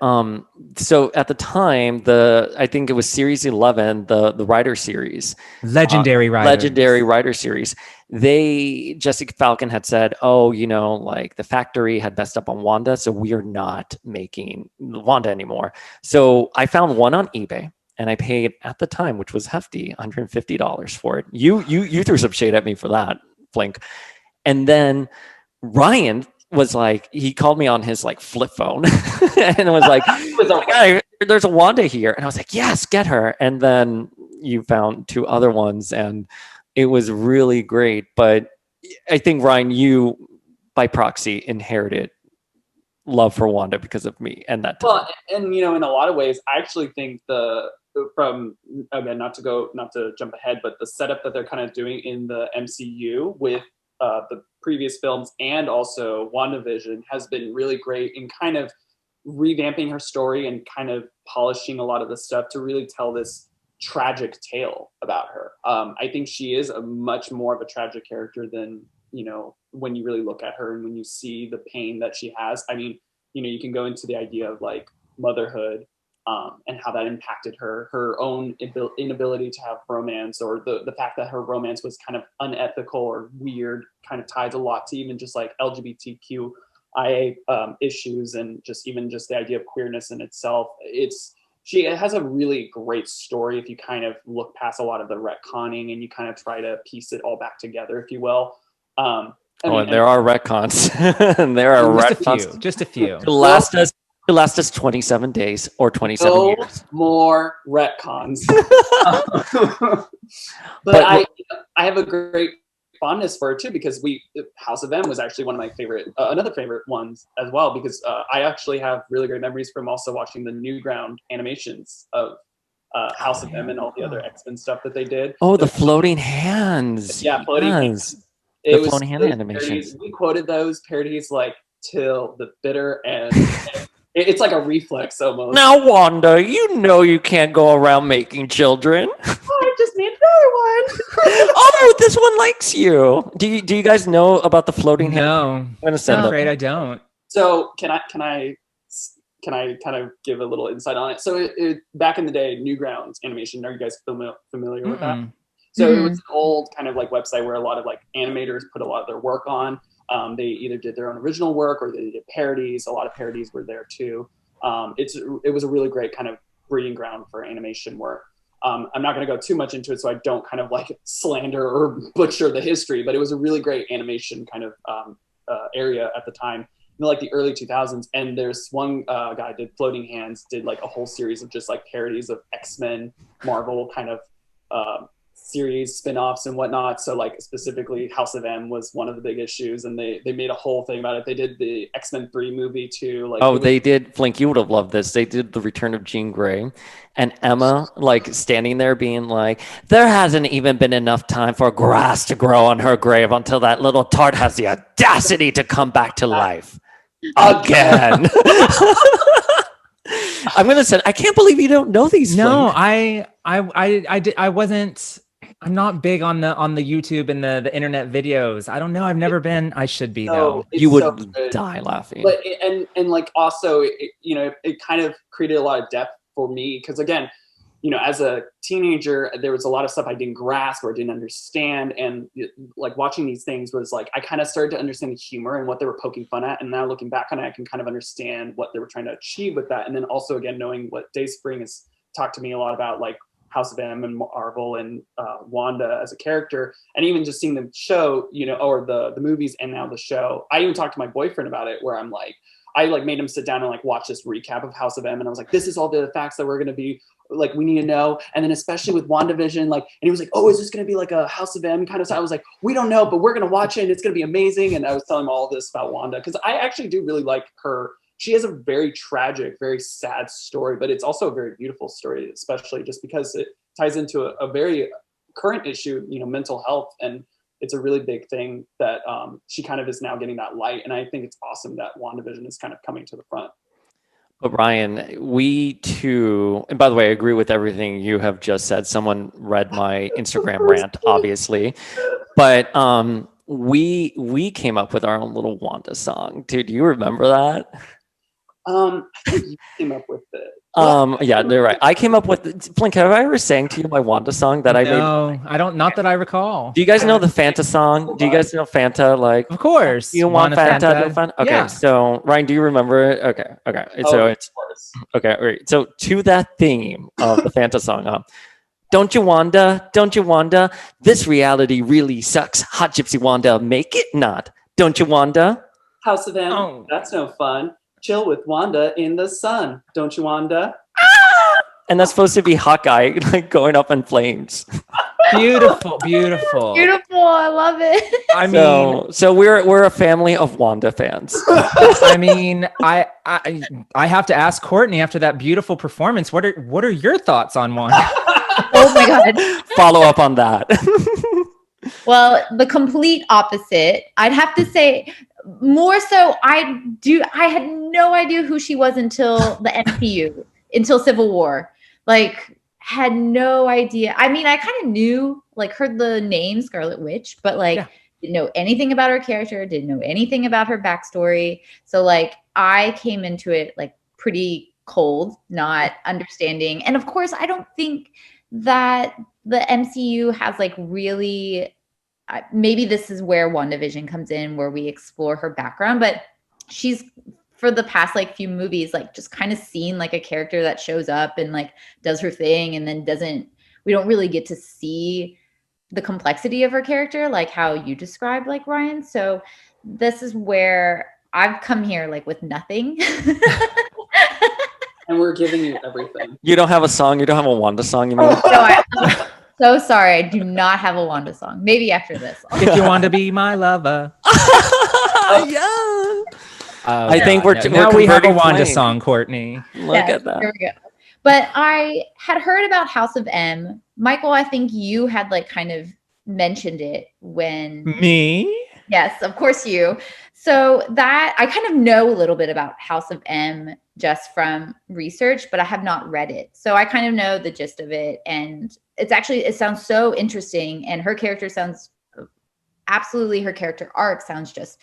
Speaker 1: so at the time, I think it was Series 11, the Rider series,
Speaker 2: Legendary
Speaker 1: Rider series. Jessica Falcon had said, like the factory had messed up on Wanda, so we are not making Wanda anymore. So I found one on eBay, and I paid at the time, which was hefty, $150 for it. You threw some shade at me for that, Flink. And then Ryan was like, he called me on his flip phone and was like, there's a Wanda here. And I was like, yes, get her. And then you found two other ones, and it was really great. But I think, Ryan, you by proxy inherited love for Wanda because of me and that time.
Speaker 3: Well, and in a lot of ways, I actually think not to jump ahead, but the setup that they're kind of doing in the MCU with the previous films and also WandaVision has been really great in kind of revamping her story and kind of polishing a lot of the stuff to really tell this tragic tale about her. I think she is a much more of a tragic character than, you know, when you really look at her and when you see the pain that she has. I mean, you know, you can go into the idea of like motherhood and how that impacted her own inability to have romance, or the fact that her romance was kind of unethical or weird, kind of ties a lot to even just like LGBTQIA issues, and just even just the idea of queerness in itself. She has a really great story if you kind of look past a lot of the retconning and you kind of try to piece it all back together, if you will.
Speaker 1: And there are retcons. And there are retcons.
Speaker 2: Just a few.
Speaker 1: To last us 27 days or 27 years.
Speaker 3: More retcons. but I have a great fondness for it too, because House of M was actually one of my favorite, another favorite ones as well, because I actually have really great memories from also watching the Newground animations of House of M and all the other X-Men stuff that they did.
Speaker 1: Oh, the floating hands.
Speaker 3: Yeah, floating hands.
Speaker 1: The floating hand animations.
Speaker 3: Parodies. We quoted those parodies like till the bitter end. It's like a reflex almost.
Speaker 1: Now, Wanda, you know you can't go around making children.
Speaker 3: I just need another one.
Speaker 1: Oh, this one likes you. Do you guys know about the floating hand?
Speaker 2: No,
Speaker 1: I'm gonna send
Speaker 2: I'm
Speaker 1: them.
Speaker 2: afraid I don't.
Speaker 3: So can I kind of give a little insight on it? So back in the day, Newgrounds animation. Are you guys familiar with that? So it was an old kind of like website where a lot of like animators put a lot of their work on. They either did their own original work or they did parodies. A lot of parodies were there too. It was a really great kind of breeding ground for animation work. I'm not going to go too much into it so I don't kind of like slander or butcher the history, but it was a really great animation kind of area at the time in like the early 2000s. And there's one guy did Floating Hands, did like a whole series of just like parodies of X-Men, Marvel kind of series spin-offs and whatnot. So like specifically House of M was one of the big issues, and they made a whole thing about it. They did the X-Men 3 movie too. Like,
Speaker 1: they did. Flink, you would have loved this. They did the Return of Jean Grey, and Emma like standing there being like, there hasn't even been enough time for grass to grow on her grave until that little tart has the audacity to come back to life again. I'm gonna say, I can't believe you don't know these.
Speaker 2: No,
Speaker 1: Flink.
Speaker 2: I wasn't. I'm not big on the YouTube and the internet videos. I don't know. I've never been. I should be though.
Speaker 1: You would die laughing.
Speaker 3: But and like also, it kind of created a lot of depth for me, because again, as a teenager, there was a lot of stuff I didn't grasp or didn't understand, and like watching these things was like I kind of started to understand the humor and what they were poking fun at. And now looking back on it, I can kind of understand what they were trying to achieve with that. And then also again, knowing what Dave Spring has talked to me a lot about, like House of M and Marvel and Wanda as a character, and even just seeing the show, or the movies and now the show. I even talked to my boyfriend about it, where I made him sit down and like watch this recap of House of M, and I was like, this is all the facts that we're going to be like, we need to know. And then especially with WandaVision, like, and he was like, oh, is this going to be like a House of M kind of stuff? I was like, we don't know, but we're going to watch it and it's going to be amazing. And I was telling him all this about Wanda, because I actually do really like her. She has a very tragic, very sad story, but it's also a very beautiful story, especially just because it ties into a very current issue, mental health. And it's a really big thing that she kind of is now getting that light. And I think it's awesome that WandaVision is kind of coming to the front.
Speaker 1: But Ryan, we too, and by the way, I agree with everything you have just said. Someone read my Instagram rant, obviously. But we came up with our own little Wanda song. Dude, do you remember that?
Speaker 3: I think you came up with it.
Speaker 1: Yeah, you're right. I came up with Flink. Have I ever sang to you my Wanda song that I made?
Speaker 2: No, I don't. Not that I recall.
Speaker 1: Do you guys know the Fanta song? Do you guys know Fanta? Like,
Speaker 2: of course.
Speaker 1: You want Fanta? No Fanta? Okay,
Speaker 2: yeah.
Speaker 1: So Ryan, do you remember it? Okay. So it's okay. All right. So to that theme of the Fanta song, don't you Wanda? Don't you Wanda? This reality really sucks. Hot Gypsy Wanda, make it not. Don't you Wanda?
Speaker 3: House of M. That's no fun. Chill with Wanda in the sun. Don't you, Wanda?
Speaker 1: And that's supposed to be Hawkeye, like going up in flames.
Speaker 2: Beautiful.
Speaker 4: I love it.
Speaker 2: I mean,
Speaker 1: so we're a family of Wanda fans.
Speaker 2: I mean, I have to ask Courtney after that beautiful performance. What are your thoughts on Wanda?
Speaker 4: Oh my God.
Speaker 1: Follow up on that.
Speaker 4: Well, the complete opposite. I'd have to say more so I had no idea who she was until the MCU, until Civil War. Like had no idea. I mean, I kind of knew, like heard the name Scarlet Witch, but like didn't know anything about her character, didn't know anything about her backstory. So like I came into it like pretty cold, not understanding. And of course, I don't think that the MCU has like really maybe this is where WandaVision comes in, where we explore her background, but she's for the past like few movies, like just kind of seen like a character that shows up and like does her thing and then we don't really get to see the complexity of her character, like how you described, like Ryan. So this is where I've come here like with nothing.
Speaker 3: And we're giving you everything.
Speaker 1: You don't have a song? You don't have a Wanda song, you mean?
Speaker 4: No, I'm so sorry. I do not have a Wanda song. Maybe after this.
Speaker 2: If you want to be my lover.
Speaker 1: Yeah. I think we're
Speaker 2: now we have a
Speaker 1: converting
Speaker 2: Wanda
Speaker 1: flame.
Speaker 2: song, Courtney.
Speaker 1: Look at that.
Speaker 4: Here we go. But I had heard about House of M. Michael, I think you had like kind of mentioned it when
Speaker 2: Me?
Speaker 4: Yes, of course you. So that I kind of know a little bit about House of M just from research, but I have not read it. So I kind of know the gist of it. And it sounds so interesting. And her character sounds absolutely, her character arc sounds just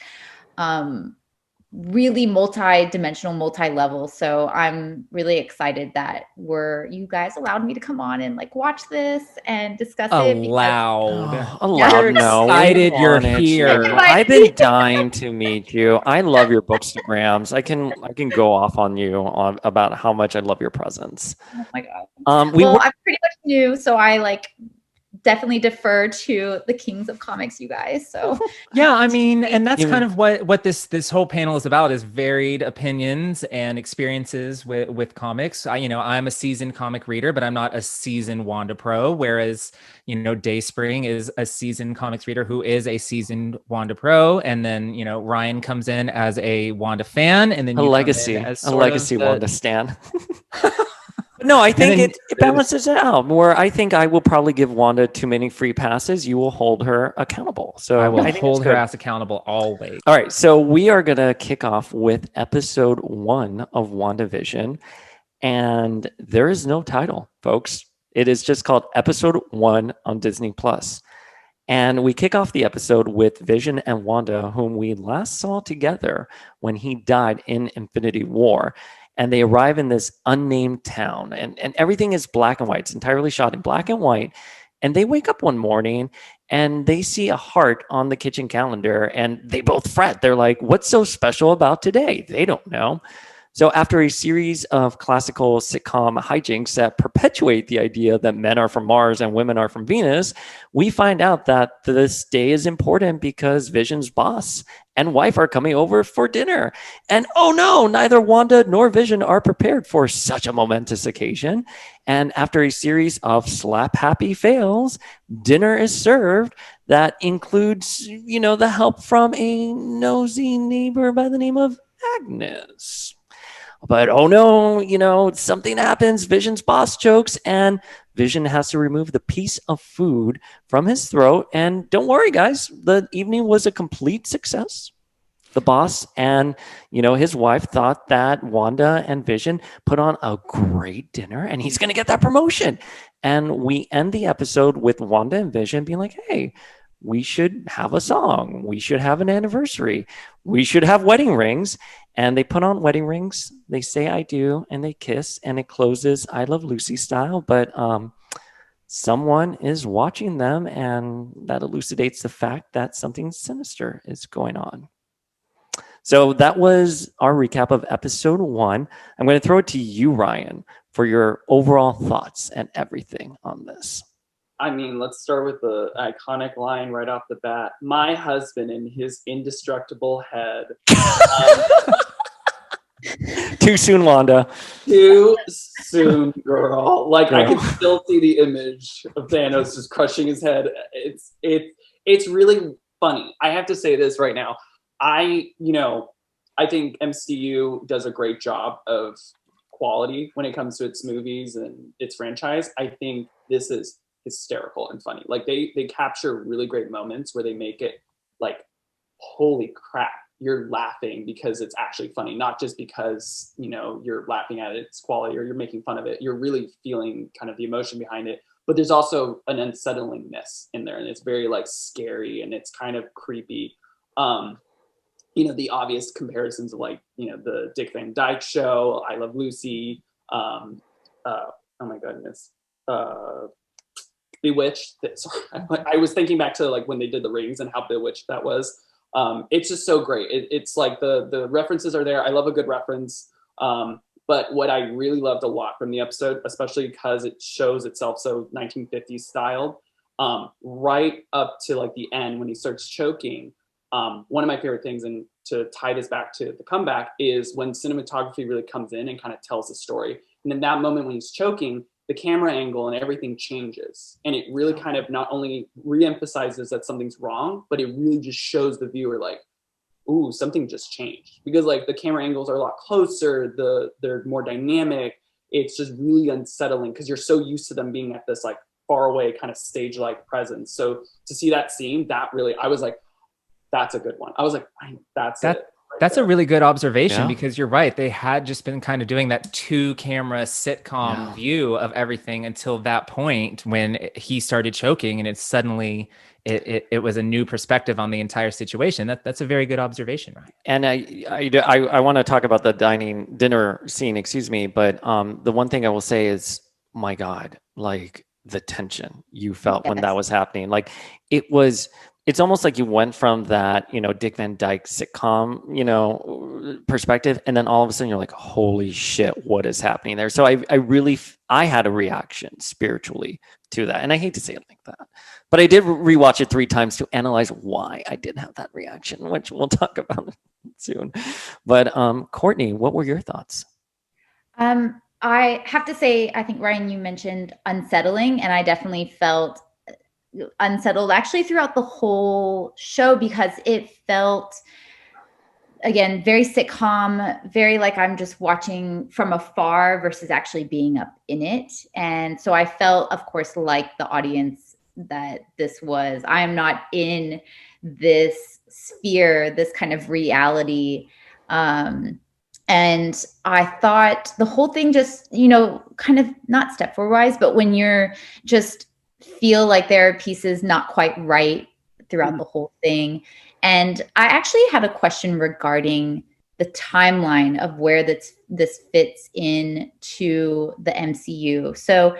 Speaker 4: really multi-dimensional, multi-level. So I'm really excited that you guys allowed me to come on and like watch this and discuss it.
Speaker 2: Allowed.
Speaker 1: Allowed. No,
Speaker 2: excited you're here.
Speaker 1: I've been dying to meet you. I love your bookstagrams. I can go off on you about how much I love your presence.
Speaker 4: Oh my god.
Speaker 1: I'm
Speaker 4: pretty much new, so I like definitely defer to the kings of comics, you guys. So
Speaker 2: yeah, I mean, and that's kind of what this whole panel is about, is varied opinions and experiences with comics. I'm a seasoned comic reader, but I'm not a seasoned Wanda pro, whereas Dayspring is a seasoned comics reader who is a seasoned Wanda pro, and then Ryan comes in as a Wanda fan, and then
Speaker 1: a legacy Wanda stan. No, I think it balances it out. Where I think I will probably give Wanda too many free passes. You will hold her accountable. So
Speaker 2: I will hold her ass accountable always.
Speaker 1: All right. So we are going to kick off with episode 1 of WandaVision. And there is no title, folks. It is just called episode 1 on Disney+. And we kick off the episode with Vision and Wanda, whom we last saw together when he died in Infinity War. And they arrive in this unnamed town, and everything is black and white. It's entirely shot in black and white. And they wake up one morning and they see a heart on the kitchen calendar, and they both fret. They're like, what's so special about today? They don't know. So after a series of classical sitcom hijinks that perpetuate the idea that men are from Mars and women are from Venus, we find out that this day is important because Vision's boss and wife are coming over for dinner. And oh no, neither Wanda nor Vision are prepared for such a momentous occasion. And after a series of slap-happy fails, dinner is served that includes, the help from a nosy neighbor by the name of Agnes. But oh no, something happens. Vision's boss chokes, and Vision has to remove the piece of food from his throat. And don't worry, guys, the evening was a complete success. The boss and, his wife thought that Wanda and Vision put on a great dinner, and he's going to get that promotion. And we end the episode with Wanda and Vision being like, hey, we should have a song. We should have an anniversary. We should have wedding rings. And they put on wedding rings. They say I do, and they kiss, and it closes I Love Lucy style. But someone is watching them, and that elucidates the fact that something sinister is going on. So that was our recap of episode 1. I'm going to throw it to you, Ryan, for your overall thoughts and everything on this.
Speaker 3: I mean, let's start with the iconic line right off the bat. My husband in his indestructible head.
Speaker 1: Too soon, Wanda.
Speaker 3: Too soon, girl. Like, I can still see the image of Thanos just crushing his head. It's really funny. I have to say this right now. I think MCU does a great job of quality when it comes to its movies and its franchise. I think this is hysterical and funny. Like they capture really great moments where they make it like, holy crap, you're laughing because it's actually funny, not just because, you know, you're laughing at its quality or you're making fun of it. You're really feeling kind of the emotion behind it. But there's also an unsettlingness in there, and it's very like scary and it's kind of creepy. You know, the obvious comparisons of like, you know, the Dick Van Dyke Show, I Love Lucy, oh my goodness, Bewitched. Sorry, I was thinking back to like when they did The Rings and how bewitched that was. It's just so great. It's like the references are there. I love a good reference. But what I really loved a lot from the episode, especially because it shows itself so 1950s styled, right up to like the end when he starts choking. One of my favorite things, and to tie this back to the comeback, is when cinematography really comes in and kind of tells the story. And in that moment when he's choking, the camera angle and everything changes. And it really kind of not only re-emphasizes that something's wrong, but it really just shows the viewer like, ooh, something just changed. Because like the camera angles are a lot closer, they're more dynamic. It's just really unsettling because you're so used to them being at this like far away kind of stage-like presence. So to see that scene, that really, I was like, that's a good one. I was like, that's it.
Speaker 2: That's a really good observation,
Speaker 1: Yeah.
Speaker 2: because you're right. They had just been kind of doing that 2-camera sitcom view of everything until that point when he started choking, and it's suddenly it was a new perspective on the entire situation. That's a very good observation, right?
Speaker 1: And I want to talk about the dinner scene, excuse me, but the one thing I will say is, my God, like the tension you felt when that
Speaker 4: Yes.
Speaker 1: was happening. Like it's almost like you went from that, you know, Dick Van Dyke sitcom, you know, perspective, and then all of a sudden you're like, holy shit, what is happening there? So I had a reaction spiritually to that. And I hate to say it like that, but I did rewatch it 3 times to analyze why I did have that reaction, which we'll talk about soon. But Courtney, what were your thoughts?
Speaker 4: I have to say, I think, Ryan, you mentioned unsettling, and I definitely felt unsettled actually throughout the whole show, because it felt, again, very sitcom, very like I'm just watching from afar versus actually being up in it. And so I felt, of course, like the audience, that this was, I am not in this sphere, this kind of reality. And I thought the whole thing just, you know, kind of not Stepford wise, but when you're just feel like there are pieces not quite right throughout the whole thing. And I actually had a question regarding the timeline of where this fits in to the MCU. So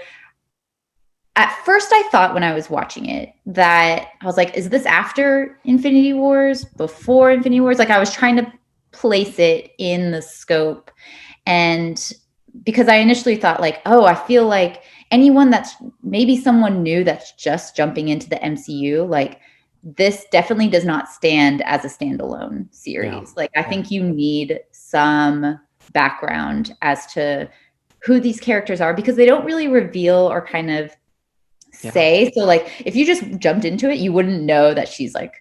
Speaker 4: at first I thought when I was watching it that I was like, is this after Infinity Wars, before Infinity Wars? Like I was trying to place it in the scope. And because I initially thought like, oh, I feel like anyone that's maybe someone new that's just jumping into the MCU, like this definitely does not stand as a standalone series.
Speaker 1: Yeah.
Speaker 4: Like I think you need some background as to who these characters are, because they don't really reveal or kind of say. So like if you just jumped into it, you wouldn't know that she's like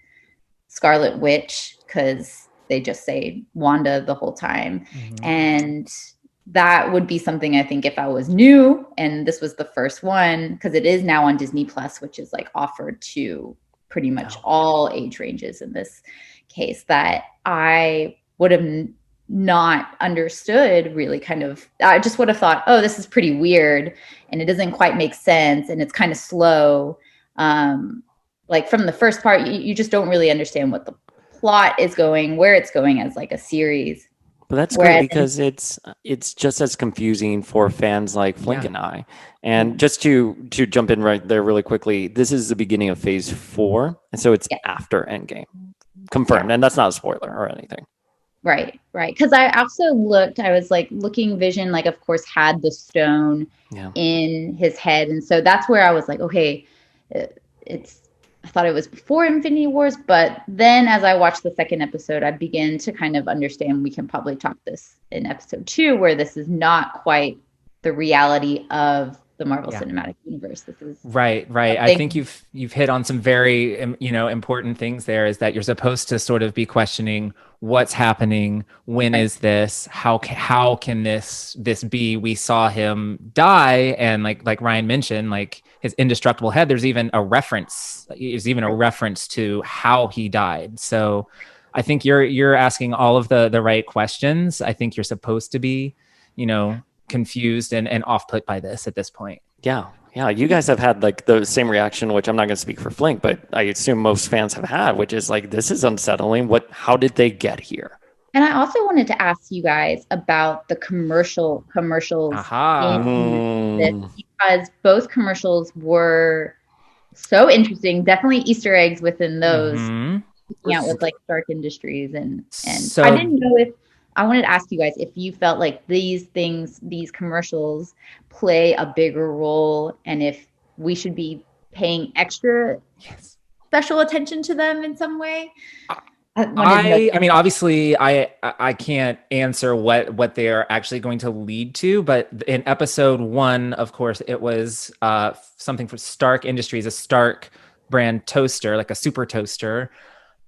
Speaker 4: Scarlet Witch, because they just say Wanda the whole time.
Speaker 2: Mm-hmm.
Speaker 4: And that would be something I think if I was new and this was the first one, because it is now on Disney Plus, which is like offered to pretty much all age ranges in this case, that I would have not understood really kind of, I just would have thought, oh, this is pretty weird and it doesn't quite make sense and it's kind of slow. Like from the first part, you just don't really understand what the plot is going, where it's going as like a series.
Speaker 1: But that's great, because it's just as confusing for fans like Flink and I. And just to jump in right there really quickly, this is the beginning of Phase 4, and so it's after Endgame, confirmed, and that's not a spoiler or anything.
Speaker 4: Right. Because I also looked, I was like looking, Vision, like of course had the stone in his head, and so that's where I was like, okay, I thought it was before Infinity Wars, but then as I watched the second episode, I began to kind of understand, we can probably talk this in episode 2, where this is not quite the reality of the Marvel
Speaker 2: Yeah.
Speaker 4: Cinematic Universe. This is
Speaker 2: Right. I
Speaker 4: big-
Speaker 2: think you've hit on some very important things there. Is that you're supposed to sort of be questioning what's happening, when
Speaker 4: Right.
Speaker 2: is this, how can this be? We saw him die, and like Ryan mentioned, like his indestructible head. There's even a reference. There's even a reference to how he died. So I think you're asking all of the right questions. I think you're supposed to be, confused and off put by this at this point.
Speaker 1: Yeah. You guys have had like the same reaction, which I'm not going to speak for Flink, but I assume most fans have had, which is like, this is unsettling. How did they get here?
Speaker 4: And I also wanted to ask you guys about the commercials
Speaker 2: Aha.
Speaker 4: in this, because both commercials were so interesting. Definitely Easter eggs within those.
Speaker 2: Mhm.
Speaker 4: Out with like Stark Industries and
Speaker 2: So-
Speaker 4: I didn't know if I wanted to ask you guys if you felt like these commercials play a bigger role, and if we should be paying extra special attention to them in some way.
Speaker 2: I mean, obviously, I can't answer what they are actually going to lead to, but in episode 1, of course, it was something for Stark Industries, a Stark brand toaster, like a super toaster.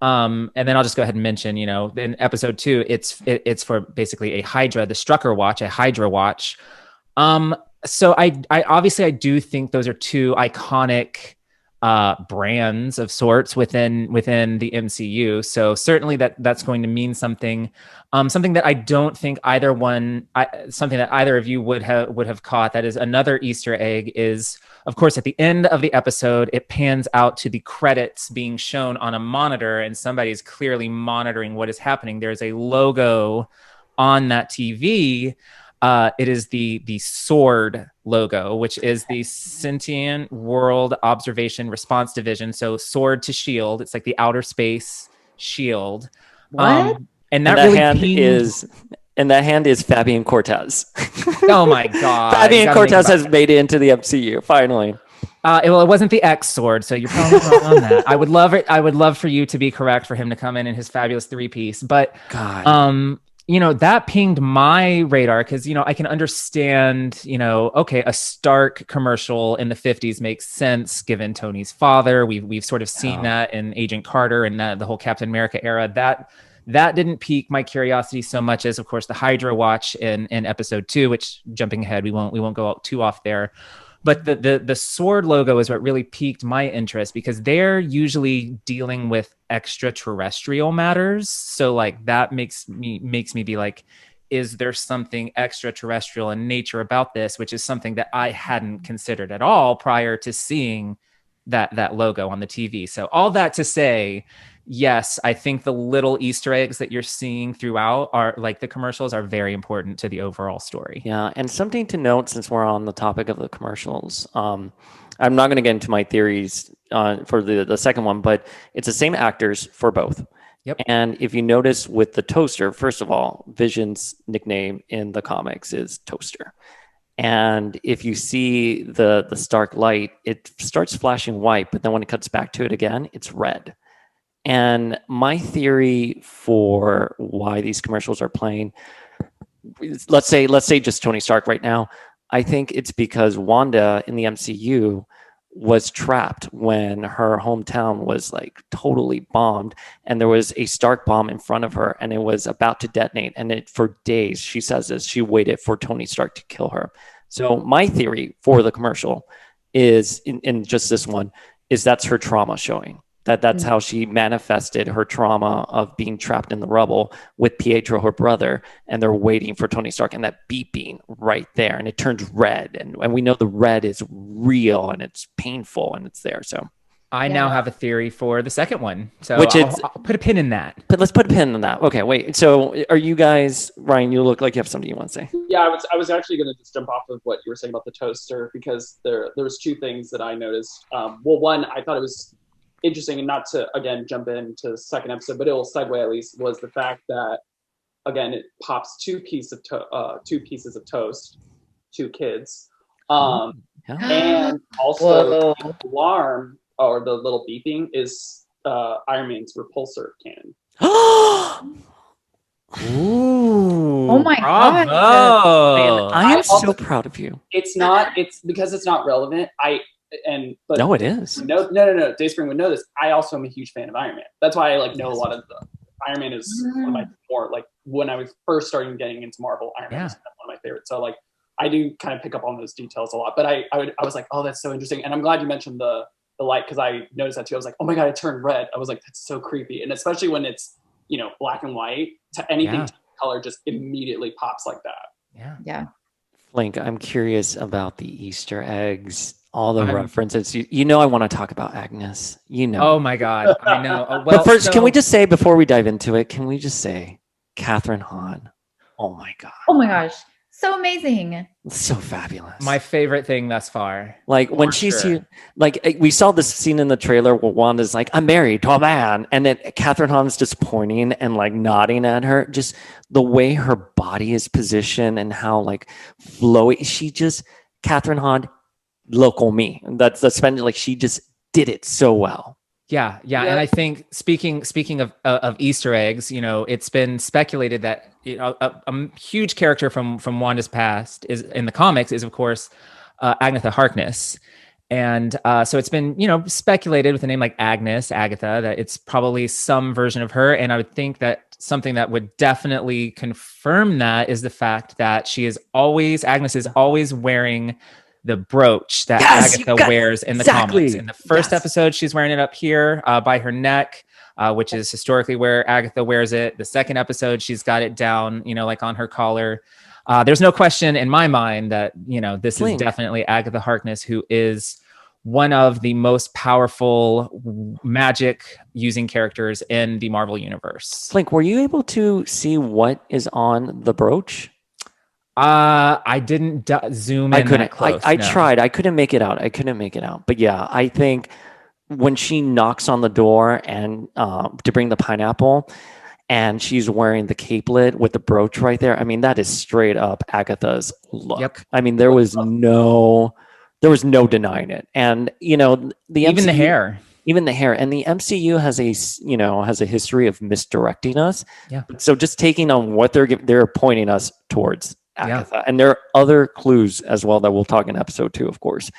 Speaker 2: And then I'll just go ahead and mention, in episode 2, it's for basically a Hydra, the Strucker watch, a Hydra watch. So I obviously I do think those are two iconic brands of sorts within the MCU. So certainly that's going to mean something. Something that I don't think something that either of you would have caught. That is another Easter egg. Is of course at the end of the episode, it pans out to the credits being shown on a monitor, and somebody is clearly monitoring what is happening. There's a logo on that TV. It is the SWORD logo, which is the Sentient World Observation Response Division. So SWORD to shield. It's like the outer space shield.
Speaker 4: What?
Speaker 2: And that really
Speaker 1: and that hand is Fabian Cortez.
Speaker 2: Oh my God.
Speaker 1: Fabian Cortez has made it into the MCU, finally.
Speaker 2: Well, it wasn't the X sword, so you're probably wrong on that. I would love for you to be correct, for him to come in his fabulous 3-piece. But
Speaker 1: God.
Speaker 2: that pinged my radar because, I can understand, okay, a Stark commercial in the 50s makes sense given Tony's father. We've sort of seen that in Agent Carter and the whole Captain America era. That didn't pique my curiosity so much as, of course, the Hydra watch in episode 2, which, jumping ahead, we won't go too off there. But the SWORD logo is what really piqued my interest, because they're usually dealing with extraterrestrial matters. So like that makes me be like, is there something extraterrestrial in nature about this? Which is something that I hadn't considered at all prior to seeing that logo on the TV. So all that to say, yes, I think the little Easter eggs that you're seeing throughout are like the commercials are very important to the overall story.
Speaker 1: Yeah, and something to note, since we're on the topic of the commercials, I'm not going to get into my theories for the second one, but it's the same actors for both.
Speaker 2: Yep.
Speaker 1: And if you notice with the toaster, first of all, Vision's nickname in the comics is Toaster. And if you see the Stark light, it starts flashing white, but then when it cuts back to it again, it's red. And my theory for why these commercials are playing, let's say just Tony Stark right now, I think it's because Wanda in the MCU was trapped when her hometown was like totally bombed, and there was a Stark bomb in front of her and it was about to detonate, and for days, she says this, she waited for Tony Stark to kill her. So my theory for the commercial is, in just this one, is that's her trauma showing. That's how she manifested her trauma of being trapped in the rubble with Pietro, her brother, and they're waiting for Tony Stark, and that beeping right there, and it turns red, and we know the red is real and it's painful and it's there. So
Speaker 2: I now have a theory for the second one, so I'll put a pin in that.
Speaker 1: But let's put a pin in that. Okay, wait. So are you guys, Ryan? You look like you have something you want to say.
Speaker 3: Yeah, I was actually going to just jump off of what you were saying about the toaster, because there was two things that I noticed. Well, one, I thought it was interesting, and not to again jump into the second episode, but it will segue at least, was the fact that again it pops two pieces of toast, two kids, and also the alarm or the little beeping is Iron Man's repulsor cannon.
Speaker 2: Ooh.
Speaker 4: Oh my God.
Speaker 2: Bravo.
Speaker 1: I am
Speaker 3: I also-
Speaker 1: so proud of you.
Speaker 3: It's not. It's because it's not relevant. But
Speaker 1: No, it is.
Speaker 3: No. Dayspring would know this. I also am a huge fan of Iron Man. That's why I like know a lot of the Iron Man is one of my more like when I was first starting getting into Marvel. Iron Man was one of my favorites. So like I do kind of pick up on those details a lot. But I was like, oh, that's so interesting. And I'm glad you mentioned the light because I noticed that too. I was like, oh my God, it turned red. I was like, that's so creepy. And especially when it's black and white, to anything to color just immediately pops like that.
Speaker 4: Yeah.
Speaker 1: Flink, I'm curious about the Easter eggs, all the references. I want to talk about Agnes.
Speaker 2: Oh my God. I know. Well,
Speaker 1: but first, can we just say before we dive into it, can we just say Catherine Hahn? Oh my God.
Speaker 4: Oh my gosh. So amazing.
Speaker 1: It's so fabulous.
Speaker 2: my favorite thing thus far.
Speaker 1: Like when she's here, like we saw this scene in the trailer where Wanda's like, I'm married to a man. And then Catherine Hahn's just pointing and like nodding at her. Just the way her body is positioned and how like flowy. Catherine Hahn, local me. That's like she just did it so well.
Speaker 2: Yeah. And I think speaking of Easter eggs, it's been speculated that a huge character from Wanda's past is in the comics is of course Agatha Harkness, and so it's been speculated with a name like Agatha, that it's probably some version of her. And I would think that something that would definitely confirm that is the fact that Agnes is always wearing the brooch that Agatha wears in the comics. In the first episode, she's wearing it up here by her neck, which is historically where Agatha wears it. The second episode, she's got it down, like on her collar. There's no question in my mind that, this is definitely Agatha Harkness, who is one of the most powerful magic using characters in the Marvel universe.
Speaker 1: Flink, were you able to see what is on the brooch?
Speaker 2: I didn't zoom in.
Speaker 1: I couldn't.
Speaker 2: That close,
Speaker 1: I
Speaker 2: no.
Speaker 1: tried. I couldn't make it out. But yeah, I think when she knocks on the door and to bring the pineapple, and she's wearing the capelet with the brooch right there. I mean, that is straight up Agatha's look. Yep. I mean, there was no denying it. And the
Speaker 2: even
Speaker 1: MCU,
Speaker 2: the hair.
Speaker 1: Even the hair. And the MCU has a history of misdirecting us.
Speaker 2: Yeah.
Speaker 1: So just taking on what they're pointing us towards Agatha. Yeah. And there are other clues as well that we'll talk in episode 2, of course,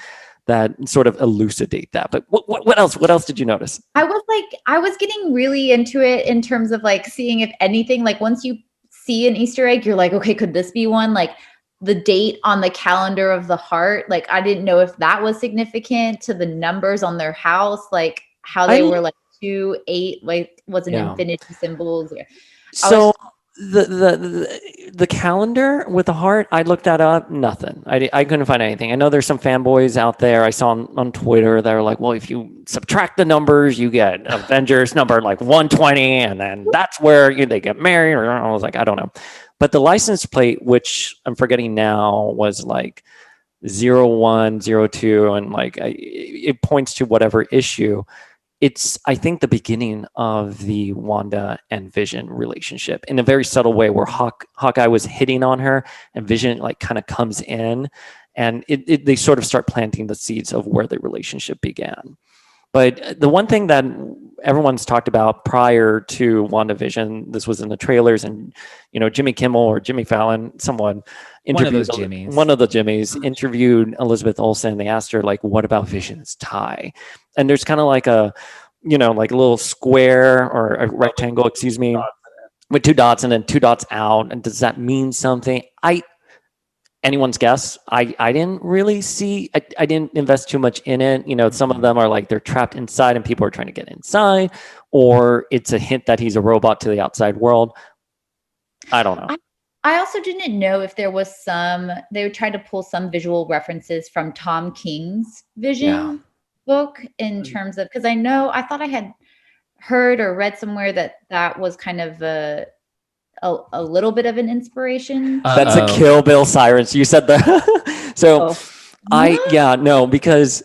Speaker 1: that sort of elucidate that. But what else? What else did you notice?
Speaker 4: I was getting really into it in terms of like seeing if anything, like once you see an Easter egg, you're like, okay, could this be one? Like the date on the calendar of the heart. Like I didn't know if that was significant to the numbers on their house, like how they were like 2, 8, like was an infinity symbols.
Speaker 1: So the calendar with the heart, I looked that up. Nothing. I couldn't find anything. I know there's some fanboys out there. I saw on Twitter that are like, well, if you subtract the numbers, you get Avengers number like 120, and then that's where they get married. Or I was like, I don't know. But the license plate, which I'm forgetting now, was like 0102, and like it points to whatever issue. It's, I think, the beginning of the Wanda and Vision relationship in a very subtle way, where Hawkeye was hitting on her, and Vision like kind of comes in, and they sort of start planting the seeds of where the relationship began. But the one thing that everyone's talked about prior to WandaVision, this was in the trailers, and Jimmy Kimmel or Jimmy Fallon, someone interviewed one of the Jimmys interviewed Elizabeth Olsen. They asked her like, "What about Vision's tie?" And there's kind of like a like a little square or a rectangle, excuse me, with 2 dots and then 2 dots out. And does that mean something? Anyone's guess. I didn't really see. I didn't invest too much in it. Some of them are like they're trapped inside and people are trying to get inside, or it's a hint that he's a robot to the outside world. I don't know.
Speaker 4: I also didn't know if there was they would try to pull some visual references from Tom King's Vision book in terms of, because I thought I had heard or read somewhere that was kind of a little bit of an inspiration.
Speaker 1: That's a Kill Bill Sirens. You said that. So because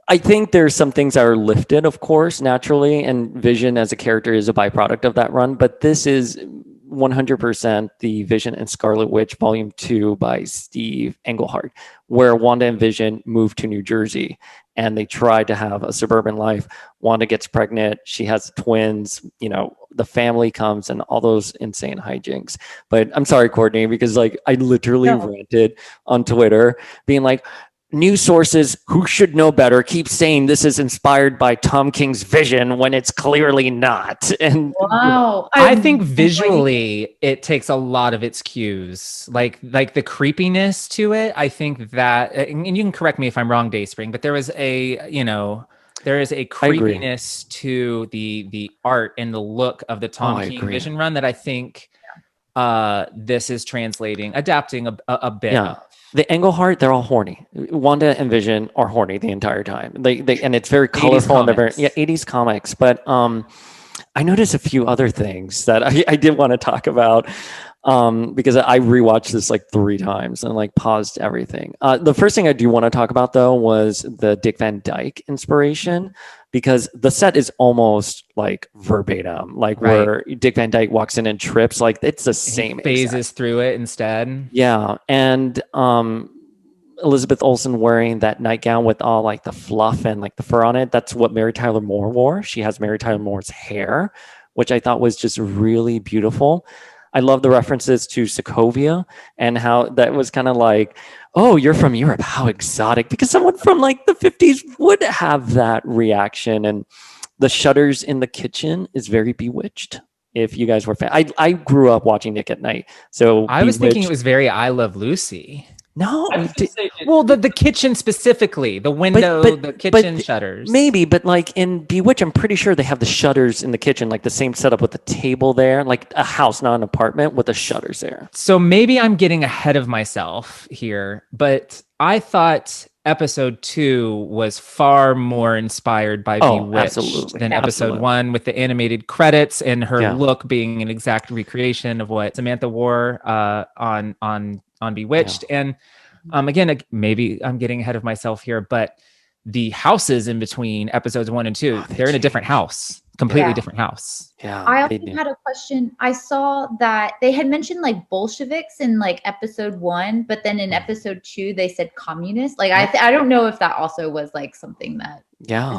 Speaker 1: I think there's some things that are lifted, of course, naturally, and Vision as a character is a byproduct of that run. But this is 100% the Vision and Scarlet Witch Volume 2 by Steve Englehart, where Wanda and Vision move to New Jersey and they try to have a suburban life. Wanda gets pregnant. She has twins. The family comes and all those insane hijinks. But I'm sorry, Courtney, because like I literally ranted on Twitter being like, news sources who should know better keep saying this is inspired by Tom King's Vision when it's clearly not. And
Speaker 4: Wow.
Speaker 2: I think visually it takes a lot of its cues, like the creepiness to it. I think that, and you can correct me if I'm wrong, Dayspring, but there is a creepiness to the art and the look of the Tom King Vision run that I think this is adapting a bit.
Speaker 1: Yeah. The Englehart, they're all horny. Wanda and Vision are horny the entire time. They and it's very colorful and they're very 80s comics. But I noticed a few other things that I did want to talk about because I rewatched this like 3 times and like paused everything. The first thing I do want to talk about though was the Dick Van Dyke inspiration, because the set is almost like verbatim, like where Dick Van Dyke walks in and trips, like it's the same.
Speaker 2: Phases through it instead.
Speaker 1: Yeah, and Elizabeth Olsen wearing that nightgown with all like the fluff and like the fur on it. That's what Mary Tyler Moore wore. She has Mary Tyler Moore's hair, which I thought was just really beautiful. I love the references to Sokovia and how that was kind of like, oh, you're from Europe. How exotic. Because someone from like the 50s would have that reaction. And the shutters in the kitchen is very Bewitched. If you guys were I grew up watching Nick at Night. So
Speaker 2: I was thinking it was very I Love Lucy.
Speaker 1: No,
Speaker 2: the kitchen specifically, the window, the kitchen shutters.
Speaker 1: Maybe, but like in Bewitched, I'm pretty sure they have the shutters in the kitchen, like the same setup with the table there, like a house, not an apartment, with the shutters there.
Speaker 2: So maybe I'm getting ahead of myself here, but I thought episode 2 was far more inspired by Bewitched than episode 1, with the animated credits and her look being an exact recreation of what Samantha wore on Bewitched. And again, maybe I'm getting ahead of myself here, but the houses in between episodes 1 and 2, they're in a different house, completely different house.
Speaker 1: Yeah.
Speaker 4: I also had a question. I saw that they had mentioned like Bolsheviks in like episode 1, but then in episode 2 they said communists. Like I don't know if that also was like something that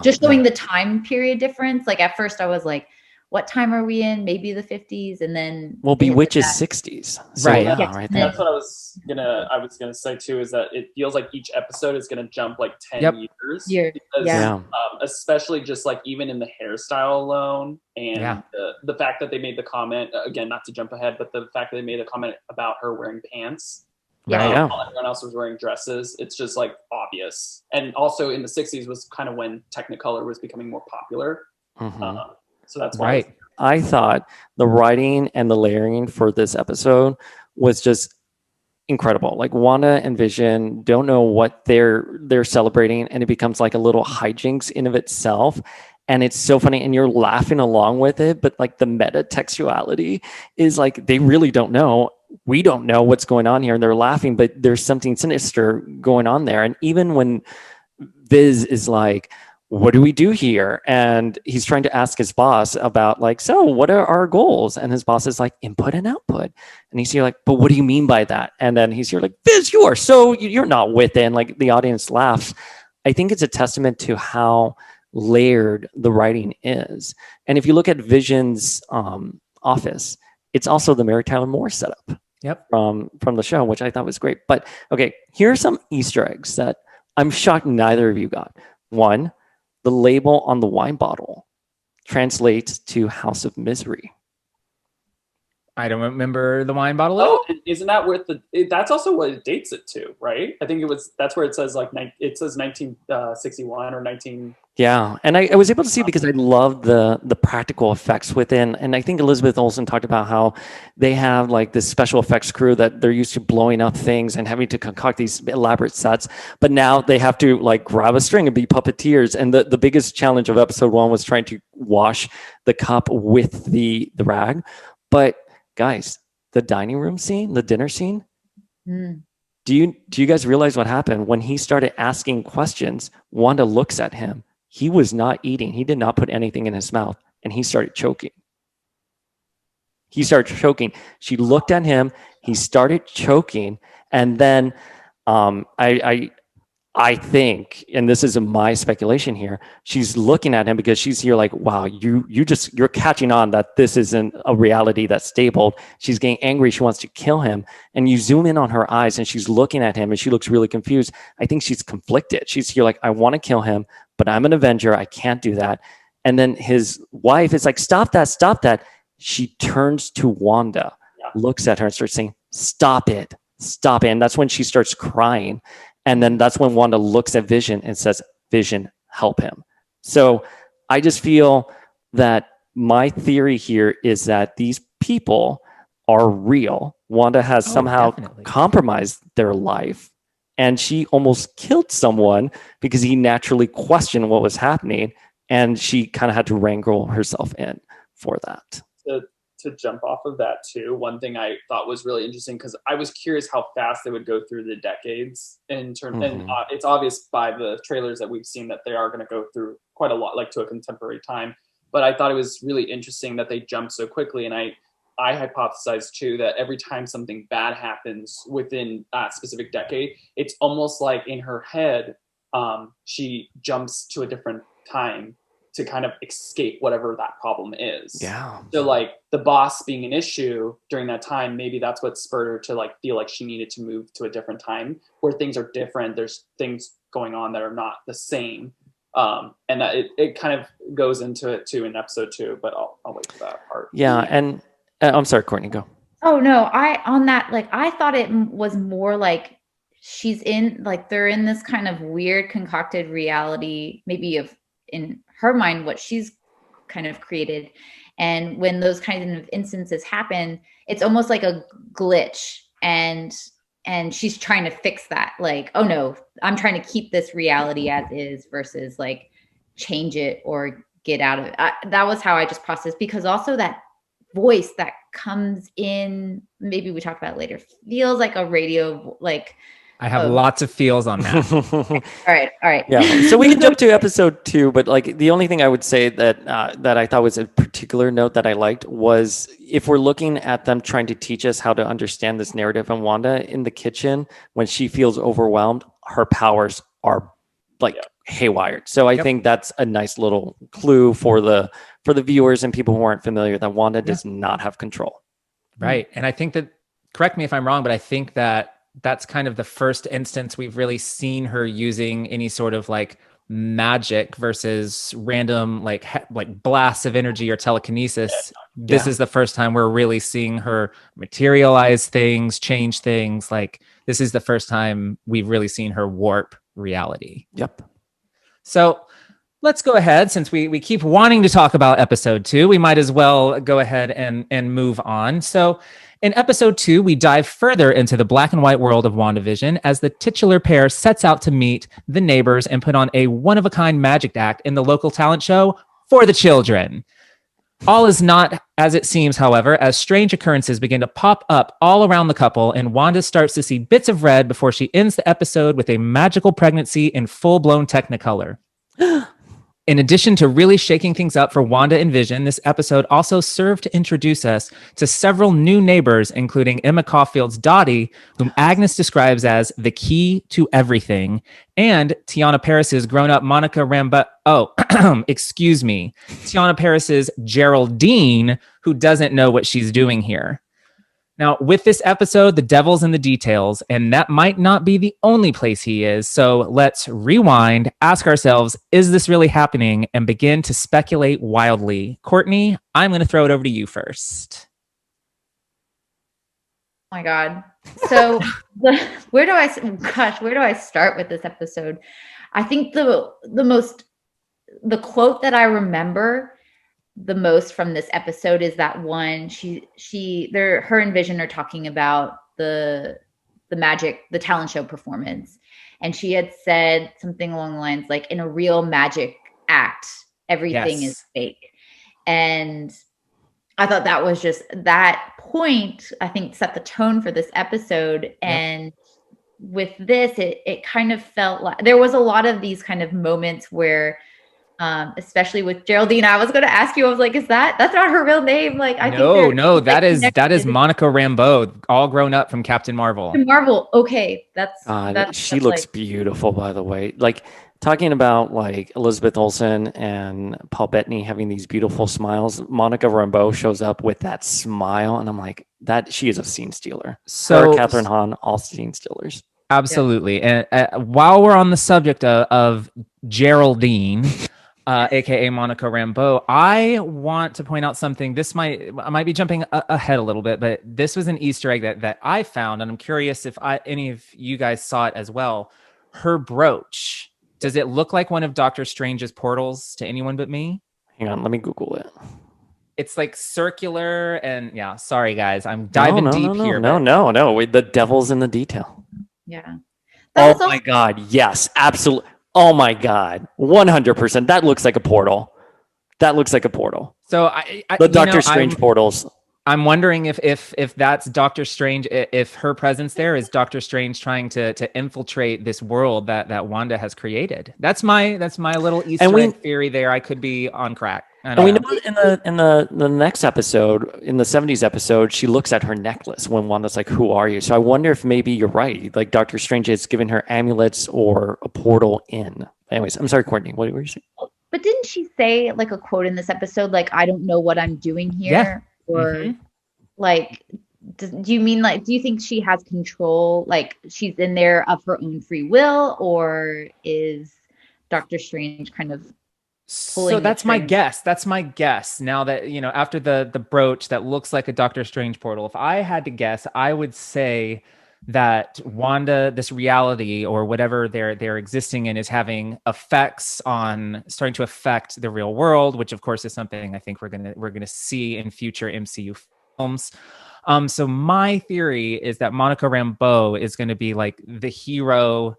Speaker 4: just showing the time period difference. Like at first I was like, what time are we in? Maybe the 50s, and then
Speaker 1: Bewitched is 60s, so
Speaker 2: right?
Speaker 1: Right there.
Speaker 3: That's what I was gonna say too. Is that it feels like each episode is gonna jump like 10 years. Because, especially just like even in the hairstyle alone, and the fact that they made the comment again, not to jump ahead, but the fact that they made a comment about her wearing pants. While everyone else was wearing dresses, it's just like obvious. And also in the 60s was kind of when Technicolor was becoming more popular. So that's why
Speaker 1: I thought the writing and the layering for this episode was just incredible. Like Wanda and Vision don't know what they're celebrating, and it becomes like a little hijinks in of itself. And it's so funny, and you're laughing along with it, but like the meta textuality is like they really don't know. We don't know what's going on here, and they're laughing, but there's something sinister going on there. And even when Viz is like, what do we do here? And he's trying to ask his boss about like, so what are our goals? And his boss is like, input and output. And he's here like, but what do you mean by that? And then he's here like, Viz, you're not with it. And like the audience laughs. I think it's a testament to how layered the writing is. And if you look at Vision's office, it's also the Mary Tyler Moore setup from the show, which I thought was great. But okay, here are some Easter eggs that I'm shocked neither of you got. One, the label on the wine bottle translates to House of Misery.
Speaker 2: I don't remember the wine bottle.
Speaker 3: Oh, isn't that where that's also what it dates it to, right? I think that's where it says like it says 1961 or 19.
Speaker 1: Yeah, and I was able to see because I loved the practical effects within, and I think Elizabeth Olsen talked about how they have like this special effects crew that they're used to blowing up things and having to concoct these elaborate sets, but now they have to like grab a string and be puppeteers. And the biggest challenge of episode 1 was trying to wash the cup with the rag. But guys, the dining room scene, the dinner scene, do you guys realize what happened when he started asking questions? Wanda looks at him. He was not eating. He did not put anything in his mouth, and he started choking. He started choking. She looked at him. He started choking, and then I think, and this is my speculation here, she's looking at him because she's here like, wow, you're catching on that this isn't a reality that's stable. She's getting angry. She wants to kill him. And you zoom in on her eyes and she's looking at him and she looks really confused. I think she's conflicted. She's here like, I want to kill him, but I'm an Avenger. I can't do that. And then his wife is like, stop that, stop that. She turns to Wanda, looks at her and starts saying, stop it, stop it. And that's when she starts crying. And then that's when Wanda looks at Vision and says, Vision, help him. So I just feel that my theory here is that these people are real. Wanda has somehow compromised their life, and she almost killed someone because he naturally questioned what was happening, and she kind of had to wrangle herself in for that.
Speaker 3: To jump off of that too, one thing I thought was really interesting, because I was curious how fast they would go through the decades in terms, and it's obvious by the trailers that we've seen that they are going to go through quite a lot, like to a contemporary time. But I thought it was really interesting that they jumped so quickly, and I hypothesized too that every time something bad happens within that specific decade, it's almost like in her head, she jumps to a different time to kind of escape whatever that problem is.
Speaker 1: Yeah.
Speaker 3: So like the boss being an issue during that time, maybe that's what spurred her to like feel like she needed to move to a different time where things are different. There's things going on that are not the same. And that it kind of goes into it too in episode 2, but I'll wait for that part.
Speaker 1: Yeah. And I'm sorry, Courtney, go.
Speaker 4: Oh no, I thought it was more like she's in, like they're in this kind of weird concocted reality, maybe of in her mind what she's kind of created, and when those kind of instances happen, it's almost like a glitch, and she's trying to fix that, like, oh no, I'm trying to keep this reality as is versus like change it or get out of it. That was how I just processed, because also that voice that comes in, maybe we talk about it later, feels like a radio, like
Speaker 2: I have lots of feels on that.
Speaker 4: All right.
Speaker 1: Yeah. So we can jump to episode 2, but like the only thing I would say that that I thought was a particular note that I liked was, if we're looking at them trying to teach us how to understand this narrative on Wanda in the kitchen, when she feels overwhelmed, her powers are like haywired. So I think that's a nice little clue for the viewers and people who aren't familiar, that Wanda does not have control.
Speaker 2: Right. And I think that, correct me if I'm wrong, but I think that that's kind of the first instance we've really seen her using any sort of like magic versus random like blasts of energy or telekinesis. This is the first time we're really seeing her materialize things, change things. Like this is the first time we've really seen her warp reality.
Speaker 1: Yep.
Speaker 2: So let's go ahead, since we keep wanting to talk about episode 2, we might as well go ahead and move on. So in episode 2, we dive further into the black and white world of WandaVision as the titular pair sets out to meet the neighbors and put on a one-of-a-kind magic act in the local talent show for the children. All is not as it seems, however, as strange occurrences begin to pop up all around the couple, and Wanda starts to see bits of red before she ends the episode with a magical pregnancy in full-blown Technicolor. In addition to really shaking things up for Wanda and Vision, this episode also served to introduce us to several new neighbors, including Emma Caulfield's Dottie, whom Agnes describes as the key to everything, and Tiana Paris's grown-up Monica Tiana Paris's Geraldine, who doesn't know what she's doing here. Now, with this episode, the devil's in the details, and that might not be the only place he is. So let's rewind, ask ourselves, is this really happening? And begin to speculate wildly. Courtney, I'm going to throw it over to you first.
Speaker 4: Oh my God. So where do I start with this episode? I think the quote that I remember the most from this episode is that one, her and Vision are talking about the magic, the talent show performance. And she had said something along the lines like, in a real magic act, everything is fake. And I thought that was just, that point, I think, set the tone for this episode. And with this, it kind of felt like there was a lot of these kind of moments where especially with Geraldine. I was going to ask you, I was like, that's not her real name? Like, I think
Speaker 2: No, that is
Speaker 4: connected
Speaker 2: Monica Rambeau, all grown up from Captain Marvel.
Speaker 4: to Marvel. Okay, that's
Speaker 1: She looks
Speaker 4: like,
Speaker 1: beautiful, by the way. Like talking about like Elizabeth Olsen and Paul Bettany having these beautiful smiles. Monica Rambeau shows up with that smile, and I'm like, that she is a scene stealer.
Speaker 2: So
Speaker 1: Her, Catherine Hahn, all scene stealers.
Speaker 2: absolutely. And while we're on the subject of Geraldine, aka Monica Rambeau, I want to point out something. I might be jumping ahead a little bit, but this was an Easter egg that I found, and I'm curious if any of you guys saw it as well. Her brooch. Does it look like one of Doctor Strange's portals to anyone but me?
Speaker 1: Hang on, let me Google it.
Speaker 2: It's like circular, and yeah, sorry guys, I'm diving deep here.
Speaker 1: No. Wait, the devil's in the detail.
Speaker 4: yeah.
Speaker 1: Oh my God. Yes, absolutely. Oh my God. 100%. That looks like a portal.
Speaker 2: So
Speaker 1: The Doctor Strange portals.
Speaker 2: I'm wondering if that's Doctor Strange, if her presence there is Doctor Strange trying to infiltrate this world that Wanda has created. That's my little Easter egg theory there. I could be on crack.
Speaker 1: And we know in the next episode, in the 70s episode, she looks at her necklace when Wanda's like, "Who are you?" So I wonder if maybe you're right. Like Doctor Strange has given her amulets or a portal in. Anyways, I'm sorry, Courtney. What were you saying?
Speaker 4: But didn't she say like a quote in this episode, like, "I don't know what I'm doing here"?
Speaker 2: Yeah.
Speaker 4: Or like, do you mean like, do you think she has control? Like she's in there of her own free will, or is Doctor Strange kind of
Speaker 2: so that's my guess. That's my guess. Now that, after the brooch that looks like a Doctor Strange portal, if I had to guess, I would say that Wanda, this reality or whatever they're existing in, is having effects starting to affect the real world, which of course is something I think we're gonna see in future MCU films. So my theory is that Monica Rambeau is going to be like the hero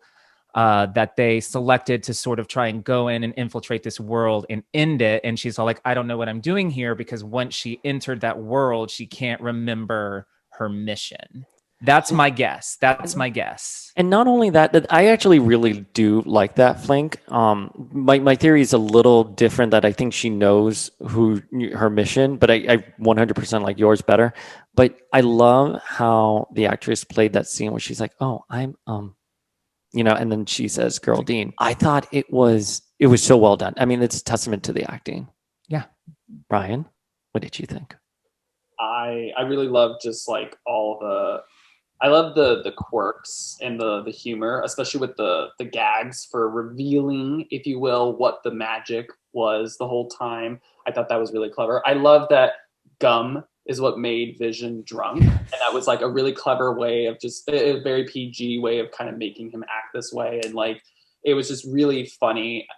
Speaker 2: that they selected to sort of try and go in and infiltrate this world and end it. And she's all like, I don't know what I'm doing here, because once she entered that world, she can't remember her mission. That's my guess.
Speaker 1: And not only that I actually really do like that, Flink. My theory is a little different, that I think she knows her mission, but I 100% like yours better. But I love how the actress played that scene where she's like, "Oh, I'm and then she says, Geraldine." I thought it was so well done. I mean, it's a testament to the acting.
Speaker 2: Yeah.
Speaker 1: Ryan, what did you think?
Speaker 3: I really love just like I love the quirks and the humor, especially with the gags for revealing, if you will, what the magic was the whole time. I thought that was really clever. I love that gum is what made Vision drunk, and that was like a really clever way of just a very PG way of kind of making him act this way, and like it was just really funny.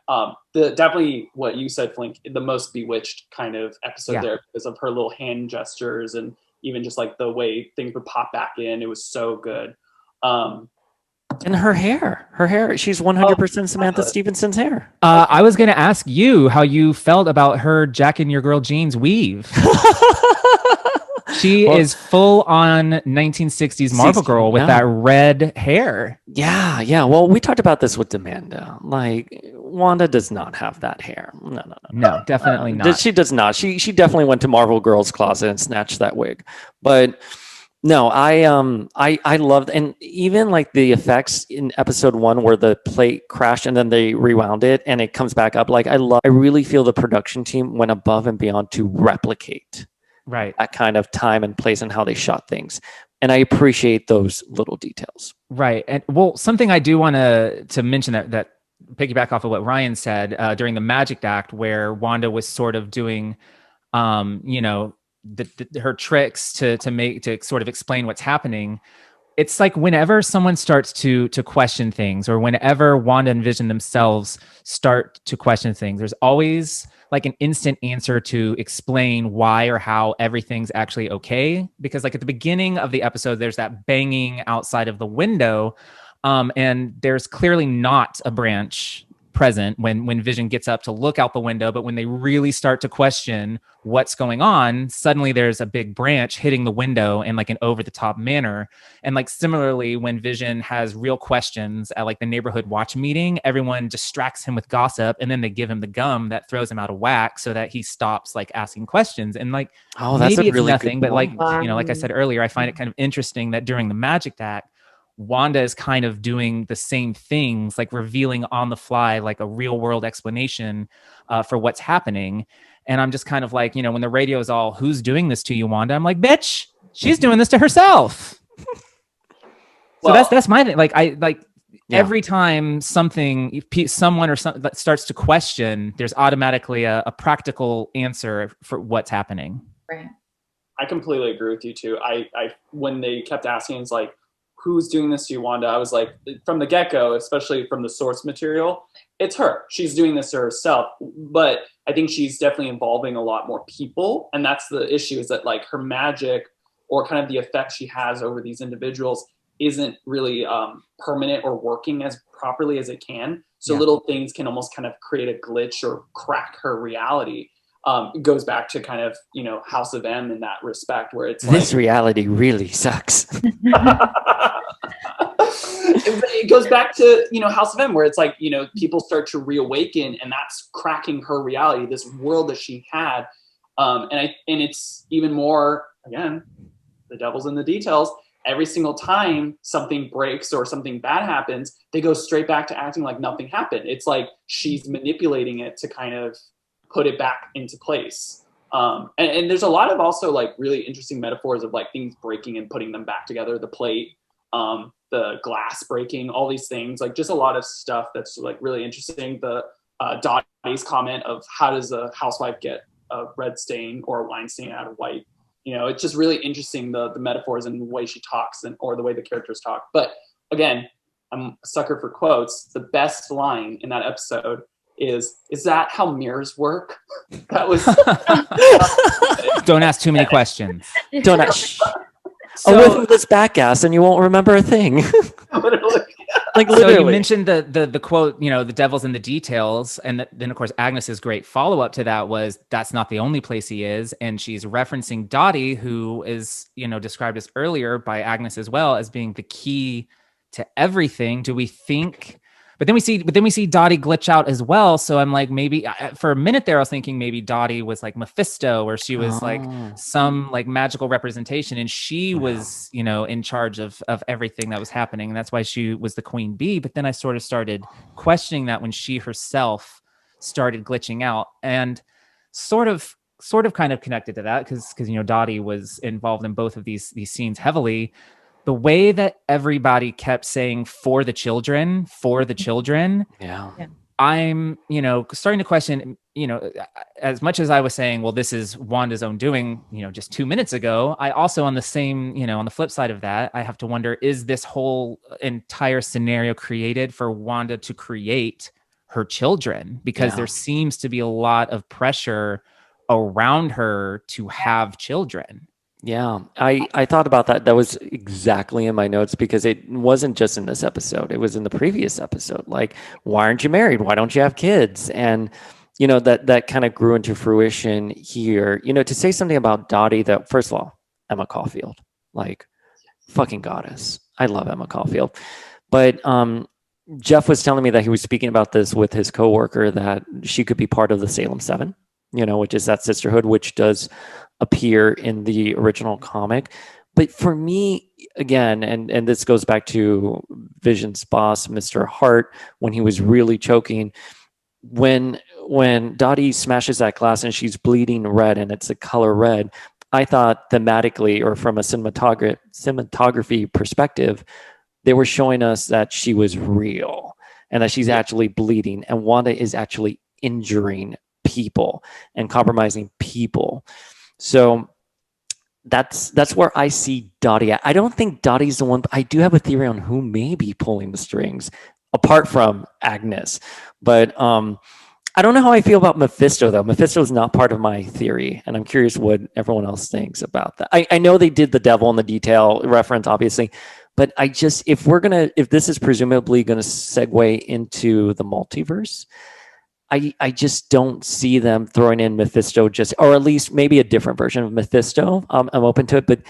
Speaker 3: Definitely what you said, Flink, the most bewitched kind of episode there, because of her little hand gestures and even just like the way things would pop back in. It was so good.
Speaker 1: And her hair, she's 100% Samantha Stevenson's hair.
Speaker 2: I was going to ask you how you felt about her Jack and Your Girl Jeans weave. She is full on 1960s Marvel girl with that red hair.
Speaker 1: Yeah. Well, we talked about this with Amanda. Like, Wanda does not have that hair.
Speaker 2: No, definitely not.
Speaker 1: She does not. She definitely went to Marvel Girl's closet and snatched that wig. But no, I loved, and even like the effects in episode 1 where the plate crashed and then they rewound it and it comes back up. Like, I really feel the production team went above and beyond to replicate that kind of time and place and how they shot things. And I appreciate those little details.
Speaker 2: Right. And well, something I do want to mention that piggyback off of what Ryan said during the Magic Act, where Wanda was sort of doing, her tricks to sort of explain what's happening. It's like whenever someone starts to question things, or whenever Wanda and Vision themselves start to question things, there's always like an instant answer to explain why or how everything's actually okay. Because like at the beginning of the episode, there's that banging outside of the window, and there's clearly not a branch present when Vision gets up to look out the window, but when they really start to question what's going on, suddenly there's a big branch hitting the window in like an over-the-top manner. And like similarly, when Vision has real questions at like the neighborhood watch meeting, everyone distracts him with gossip, and then they give him the gum that throws him out of whack so that he stops like asking questions. And like
Speaker 1: that's
Speaker 2: maybe
Speaker 1: a
Speaker 2: it's
Speaker 1: really
Speaker 2: nothing,
Speaker 1: good
Speaker 2: but like
Speaker 1: point.
Speaker 2: like I said earlier, I find it kind of interesting that during the magic act, Wanda is kind of doing the same things, like revealing on the fly, like a real world explanation for what's happening. And I'm just kind of like, when the radio is all, "Who's doing this to you, Wanda?" I'm like, bitch, she's doing this to herself. So that's my thing. Like every time someone or something that starts to question, there's automatically a practical answer for what's happening.
Speaker 4: Right.
Speaker 3: I completely agree with you too. I when they kept asking, it's like, "Who's doing this to you, Wanda?" I was like, from the get-go, especially from the source material, it's her. She's doing this to herself. But I think she's definitely involving a lot more people. And that's the issue, is that like her magic or kind of the effect she has over these individuals isn't really permanent or working as properly as it can. So little things can almost kind of create a glitch or crack her reality. It goes back to kind of, House of M in that respect, where it's
Speaker 1: this reality really sucks.
Speaker 3: It goes back to, House of M, where it's like, people start to reawaken, and that's cracking her reality, this world that she had. And it's even more, again, the devil's in the details. Every single time something breaks or something bad happens, they go straight back to acting like nothing happened. It's like she's manipulating it to kind of put it back into place. And there's a lot of also like really interesting metaphors of like things breaking and putting them back together. The plate, the glass breaking, all these things, like just a lot of stuff that's like really interesting. The Dottie's comment of how does a housewife get a red stain or a wine stain out of white? It's just really interesting, the metaphors and the way she talks or the way the characters talk. But again, I'm a sucker for quotes. The best line in that episode is that how mirrors work? That was
Speaker 2: Don't ask too many questions.
Speaker 1: Don't ask. With this back ass and you won't remember a thing.
Speaker 3: Literally.
Speaker 1: Like
Speaker 2: So
Speaker 1: literally.
Speaker 2: you mentioned the quote, the devil's in the details. And then of course, Agnes's great follow-up to that was, that's not the only place he is. And she's referencing Dottie, who is, described as earlier by Agnes as well as being the key to everything. Do we think? But then we see Dottie glitch out as well. So I'm like, maybe for a minute there, I was thinking maybe Dottie was like Mephisto, or she was like some like magical representation, and she was, in charge of everything that was happening. And that's why she was the queen bee. But then I sort of started questioning that when she herself started glitching out, and sort of kind of connected to that because Dottie was involved in both of these scenes heavily. The way that everybody kept saying for the children,
Speaker 1: Yeah.
Speaker 2: I'm, starting to question, as much as I was saying, well, this is Wanda's own doing, just 2 minutes ago, I also on the same, on the flip side of that, I have to wonder, is this whole entire scenario created for Wanda to create her children? Because there seems to be a lot of pressure around her to have children.
Speaker 1: Yeah, I thought about that. That was exactly in my notes because it wasn't just in this episode. It was in the previous episode. Like, why aren't you married? Why don't you have kids? And, that kind of grew into fruition here. To say something about Dottie that, first of all, Emma Caulfield, like, fucking goddess. I love Emma Caulfield. But Jeff was telling me that he was speaking about this with his coworker, that she could be part of the Salem 7, which is that sisterhood, which does appear in the original comic. But for me, again, and this goes back to Vision's boss, Mr. Hart, when he was really choking, when Dottie smashes that glass and she's bleeding red and it's a color red, I thought thematically, or from a cinematography perspective, they were showing us that she was real and that she's actually bleeding, and Wanda is actually injuring people and compromising people. So that's where I see Dottie at. I don't think Dottie's the one, but I do have a theory on who may be pulling the strings apart from Agnes. But I don't know how I feel about Mephisto, though. Mephisto is not part of my theory, and I'm curious what everyone else thinks about that. I know they did the devil in the detail reference, obviously, But if this is presumably gonna segue into the multiverse, I just don't see them throwing in Mephisto, or at least maybe a different version of Mephisto. I'm open to it, but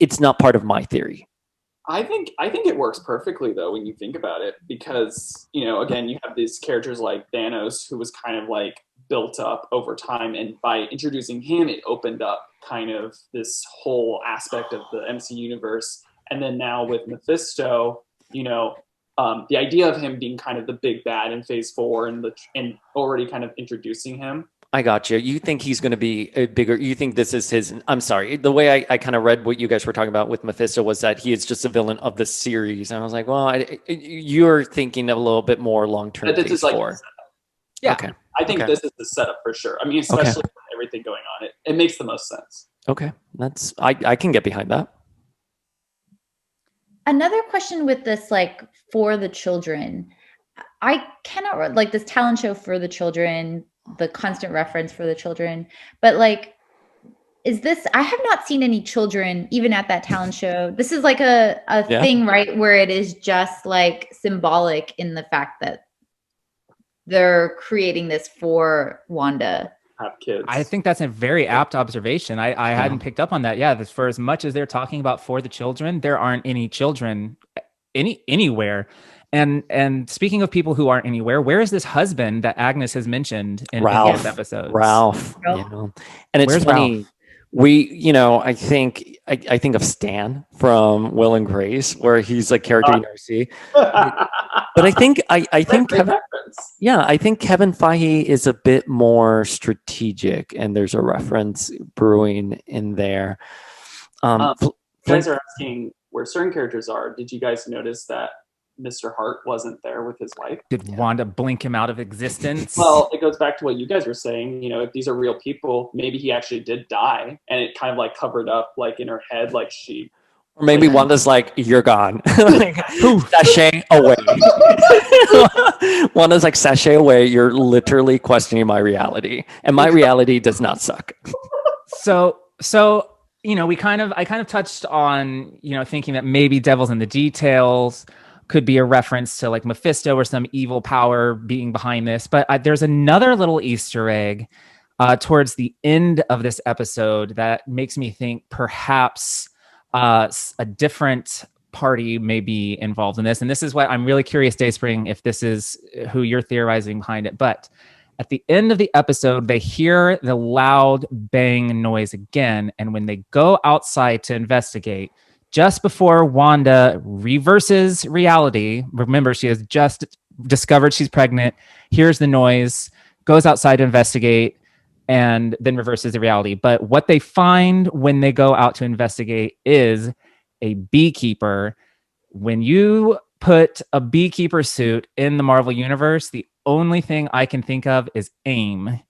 Speaker 1: it's not part of my theory.
Speaker 3: I think it works perfectly though when you think about it, because again, you have these characters like Thanos, who was kind of like built up over time, and by introducing him, it opened up kind of this whole aspect of the MC universe. And then now with Mephisto, the idea of him being kind of the big bad in Phase 4 and already kind of introducing him.
Speaker 1: I got you. You think he's going to be a bigger? You think this is his? I'm sorry. The way I kind of read what you guys were talking about with Mephisto was that he is just a villain of the series, and I was like, well, you're thinking of a little bit more long term.
Speaker 3: This is like,
Speaker 2: yeah.
Speaker 1: Okay.
Speaker 3: I think this is the setup for sure. I mean, especially with everything going on, it makes the most sense.
Speaker 1: Okay, I can get behind that.
Speaker 4: Another question with this, like for the children, I cannot like this talent show for the children, the constant reference for the children, but like, I have not seen any children even at that talent show. This is like a thing, right? Where it is just like symbolic in the fact that they're creating this for Wanda.
Speaker 3: Have kids.
Speaker 2: I think that's a very apt observation. I hadn't picked up on that. Yeah, for as much as they're talking about for the children, there aren't any children anywhere. And speaking of people who aren't anywhere, where is this husband that Agnes has mentioned in this episode?
Speaker 1: Ralph. And it's
Speaker 2: Where's
Speaker 1: funny.
Speaker 2: Ralph?
Speaker 1: I think of Stan from Will and Grace, where he's like character in RC. But I think Kevin, I think Kevin Feige is a bit more strategic, and there's a reference brewing in there.
Speaker 3: You guys are asking where certain characters are. Did you guys notice that Mr. Hart wasn't there with his wife?
Speaker 2: Did Wanda blink him out of existence?
Speaker 3: Well, it goes back to what you guys were saying. If these are real people, maybe he actually did die, and it kind of like covered up, like in her head, like she.
Speaker 1: Or maybe Wanda's like, you're gone. Like, sashay away. Wanda's like, sashay away. You're literally questioning my reality. And my reality does not suck.
Speaker 2: So I kind of touched on, thinking that maybe Devil's in the Details could be a reference to like Mephisto or some evil power being behind this. But there's another little Easter egg towards the end of this episode that makes me think perhaps a different party may be involved in this. And this is what I'm really curious, Dayspring, if this is who you're theorizing behind it. But at the end of the episode, they hear the loud bang noise again. And when they go outside to investigate, just before Wanda reverses reality, remember, she has just discovered she's pregnant, hears the noise, goes outside to investigate, and then reverses the reality. But what they find when they go out to investigate is a beekeeper. When you put a beekeeper suit in the Marvel Universe, the only thing I can think of is AIM,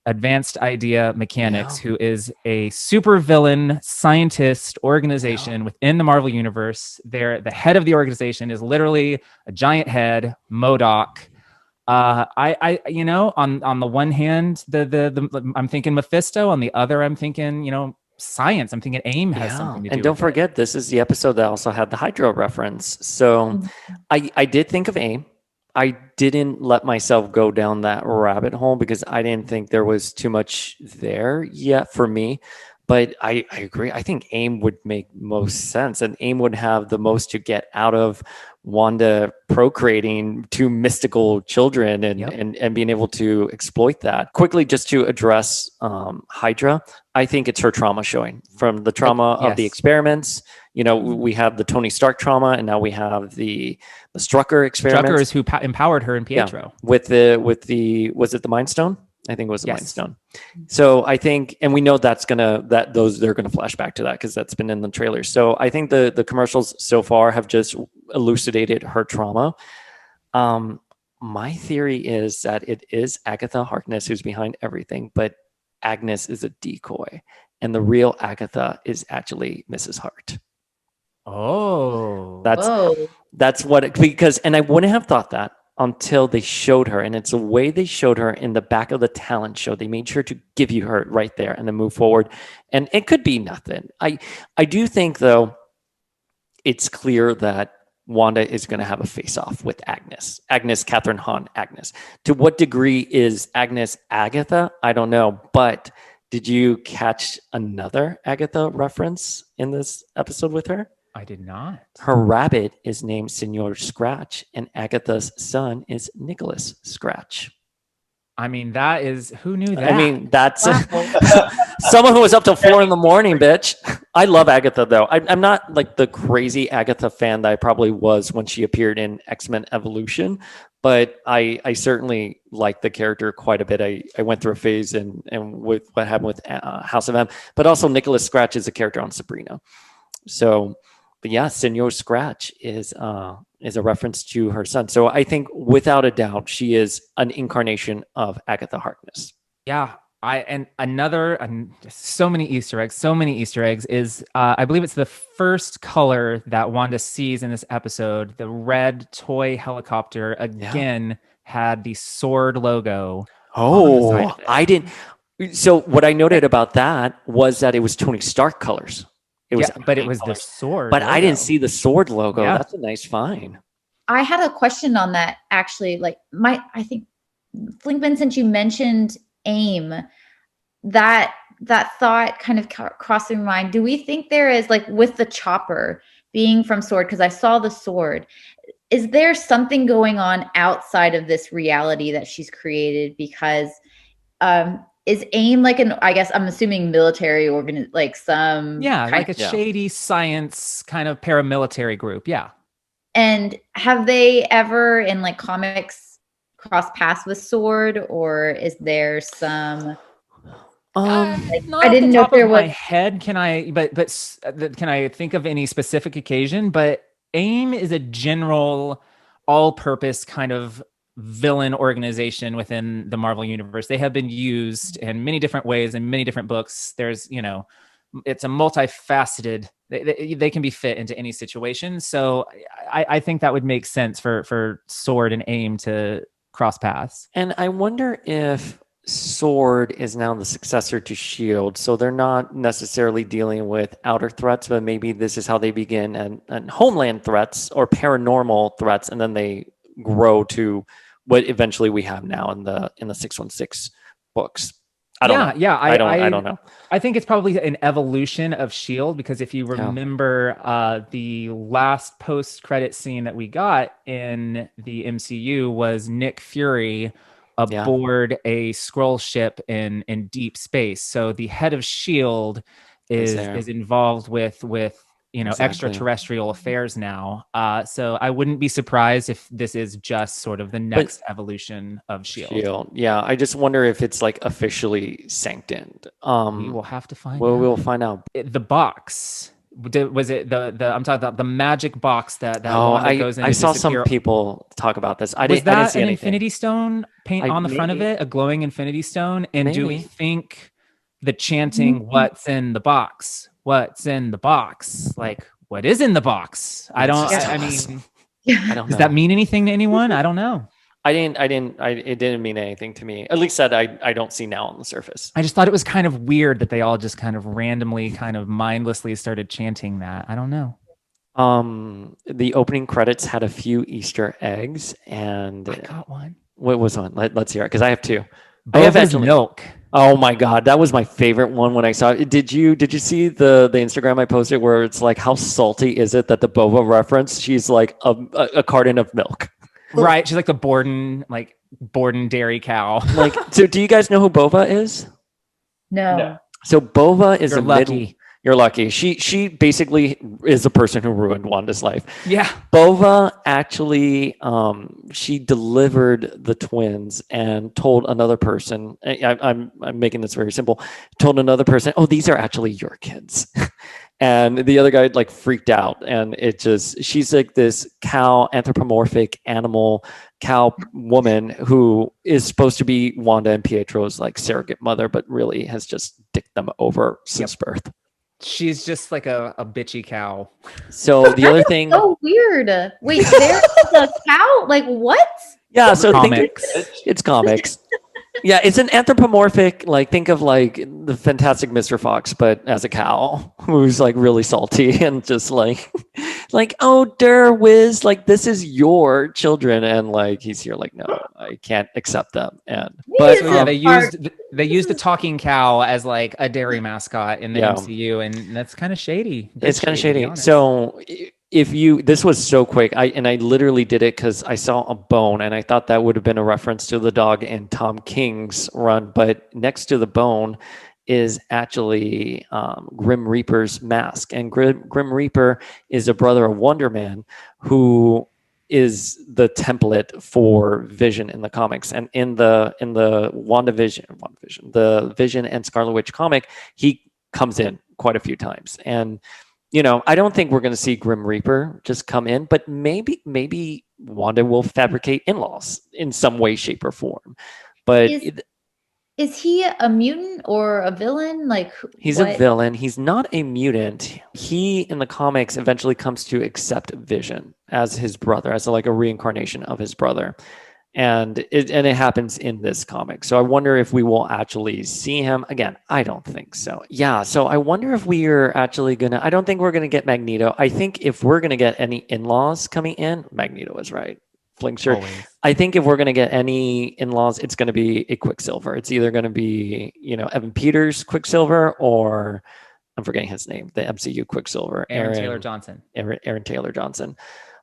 Speaker 2: Advanced Idea Mechanics, who is a supervillain scientist organization within the Marvel Universe. The head of the organization is literally a giant head, MODOK. On the one hand, I'm thinking Mephisto. On the other, I'm thinking, science. I'm thinking AIM has something to do.
Speaker 1: And don't forget, this is the episode that also had the Hydra reference. So I did think of AIM. I didn't let myself go down that rabbit hole because I didn't think there was too much there yet for me. But I agree. I think AIM would make most sense, and AIM would have the most to get out of Wanda procreating two mystical children and being able to exploit that. Quickly, just to address Hydra, I think it's her trauma showing from the trauma of the experiments. We have the Tony Stark trauma, and now we have the Strucker experiments.
Speaker 2: Strucker is who empowered her in Pietro.
Speaker 1: With the was it the Mind Stone? I think it was the Mind Stone. So I think, and we know they're gonna flash back to that because that's been in the trailers. So I think the commercials so far have just elucidated her trauma. My theory is that it is Agatha Harkness who's behind everything, but Agnes is a decoy, and the real Agatha is actually Mrs. Hart.
Speaker 2: Oh,
Speaker 1: that's what because I wouldn't have thought that until they showed her, and it's the way they showed her in the back of the talent show. They made sure to give you her right there and then move forward, and it could be nothing. I do think though, it's clear that Wanda is going to have a face-off with Agnes. Agnes, Catherine Hahn, Agnes. To what degree is Agnes Agatha? I don't know. But did you catch another Agatha reference in this episode with her?
Speaker 2: I did not.
Speaker 1: Her rabbit is named Senor Scratch, and Agatha's son is Nicholas Scratch.
Speaker 2: I mean, that is, who knew that?
Speaker 1: I mean, that's
Speaker 4: Wow.
Speaker 1: someone who was up till 4 a.m, bitch. I love Agatha, though. I'm not like the crazy Agatha fan that I probably was when she appeared in X-Men Evolution, but I certainly like the character quite a bit. I went through a phase and with what happened with House of M, but also Nicholas Scratch is a character on Sabrina. So, but yeah, Senor Scratch is a reference to her son. So I think without a doubt, she is an incarnation of Agatha Harkness.
Speaker 2: Yeah. So many Easter eggs is, I believe it's the first color that Wanda sees in this episode. The red toy helicopter again had the sword logo.
Speaker 1: Oh, I didn't. So what I noted about that was that it was Tony Stark colors. It was,
Speaker 2: but it was the sword.
Speaker 1: But
Speaker 2: logo.
Speaker 1: I didn't see the sword logo.
Speaker 2: Yeah.
Speaker 1: That's a nice find.
Speaker 4: I had a question on that actually. Like I think Flinkman, since you mentioned AIM, that thought kind of crossed through my mind. Do we think there is, like, with the chopper being from sword, because I saw the sword, is there something going on outside of this reality that she's created? Because is AIM like I guess I'm assuming military like some
Speaker 2: like a shady science kind of paramilitary group. Yeah.
Speaker 4: And have they ever in like comics cross paths with sword, or is there some
Speaker 2: I
Speaker 4: didn't know if there was.
Speaker 2: My head, can I think of any specific occasion? But AIM is a general all-purpose kind of villain organization within the Marvel universe. They have been used in many different ways in many different books. There's, it's a multifaceted, they can be fit into any situation. So I think that would make sense for Sword and AIM to cross paths. And
Speaker 1: I wonder if Sword is now the successor to Shield, so they're not necessarily dealing with outer threats, but maybe this is how they begin and homeland threats or paranormal threats, and then they grow to what eventually we have now in the 616 books. I don't know.
Speaker 2: I think it's probably an evolution of Shield, because if you remember, the last post-credit scene that we got in the MCU was Nick Fury aboard a Skrull ship in deep space. So the head of Shield is involved with extraterrestrial affairs now. So I wouldn't be surprised if this is just sort of the next evolution of Shield.
Speaker 1: Yeah, I just wonder if it's like officially sanctioned.
Speaker 2: We will have to find out.
Speaker 1: We'll find out.
Speaker 2: The box. Was it the I'm talking about the magic box that Wanda goes in?
Speaker 1: I saw some people talk about this. I didn't see anything.
Speaker 2: Infinity Stone paint on the front of it, a glowing Infinity Stone? And do we think the chanting, "What's in the box? What's in the box?" Like, what is in the box? I don't know. Does that mean anything to anyone? I don't know.
Speaker 1: It didn't mean anything to me. At least that I don't see now on the surface.
Speaker 2: I just thought it was kind of weird that they all just kind of randomly, kind of mindlessly started chanting that. I don't know.
Speaker 1: The opening credits had a few Easter eggs, and
Speaker 2: I got one.
Speaker 1: What was one? Let's hear it, because I have two.
Speaker 2: I have milk.
Speaker 1: Oh my God, that was my favorite one when I saw it. Did you see the Instagram I posted where it's like, how salty is it that the Boba reference? She's like a carton of milk.
Speaker 2: Right, she's like the Borden dairy cow.
Speaker 1: Like, so do you guys know who Bova is?
Speaker 4: No.
Speaker 1: So Bova is
Speaker 2: lucky.
Speaker 1: You're lucky. She basically is the person who ruined Wanda's life.
Speaker 2: Yeah.
Speaker 1: Bova actually, she delivered the twins and told another person. I'm making this very simple. Told another person, "Oh, these are actually your kids." And the other guy like freaked out, and she's like this cow, anthropomorphic animal cow woman who is supposed to be Wanda and Pietro's like surrogate mother, but really has just dicked them over since birth.
Speaker 2: She's just like a bitchy cow.
Speaker 1: So the other thing,
Speaker 4: so weird. Wait, there's a cow? Like what?
Speaker 1: Yeah, so
Speaker 2: comics.
Speaker 1: It's comics. Yeah, it's an anthropomorphic, like think of like the Fantastic Mr. Fox, but as a cow who's like really salty and just like like, oh, whiz, like this is your children, and like he's here, like, no, I can't accept them. And but
Speaker 2: So yeah,
Speaker 4: This is
Speaker 2: they used the talking cow as like a dairy mascot in the
Speaker 1: Yeah.
Speaker 2: MCU, and that's kind of shady. Good
Speaker 1: it's kind of
Speaker 2: shade, to be
Speaker 1: shady.
Speaker 2: honest.
Speaker 1: So if you, this was so quick, I literally did it because I saw a bone, and I thought that would have been a reference to the dog in Tom King's run, but next to the bone is actually Grim Reaper's mask, and Grim Reaper is a brother of Wonder Man, who is the template for Vision in the comics. And in the WandaVision, the Vision and Scarlet Witch comic, he comes in quite a few times. And I don't think we're going to see Grim Reaper just come in, but maybe Wanda will fabricate in-laws in some way, shape, or form. But
Speaker 4: is he a mutant or a villain? Like,
Speaker 1: he's a villain. He's not a mutant. He, in the comics, eventually comes to accept Vision as his brother, as like a reincarnation of his brother. And it happens in this comic. So I wonder if we will actually see him again. I don't think so. Yeah. So I wonder if we are actually I don't think we're gonna get Magneto. I think if we're gonna get any in-laws coming in, Magneto is right. Flinkster.
Speaker 2: Always.
Speaker 1: I think if we're gonna get any in-laws, it's gonna be a Quicksilver. It's either gonna be Evan Peters Quicksilver, or I'm forgetting his name, the MCU Quicksilver,
Speaker 2: Aaron Taylor Johnson.
Speaker 1: Aaron Taylor Johnson.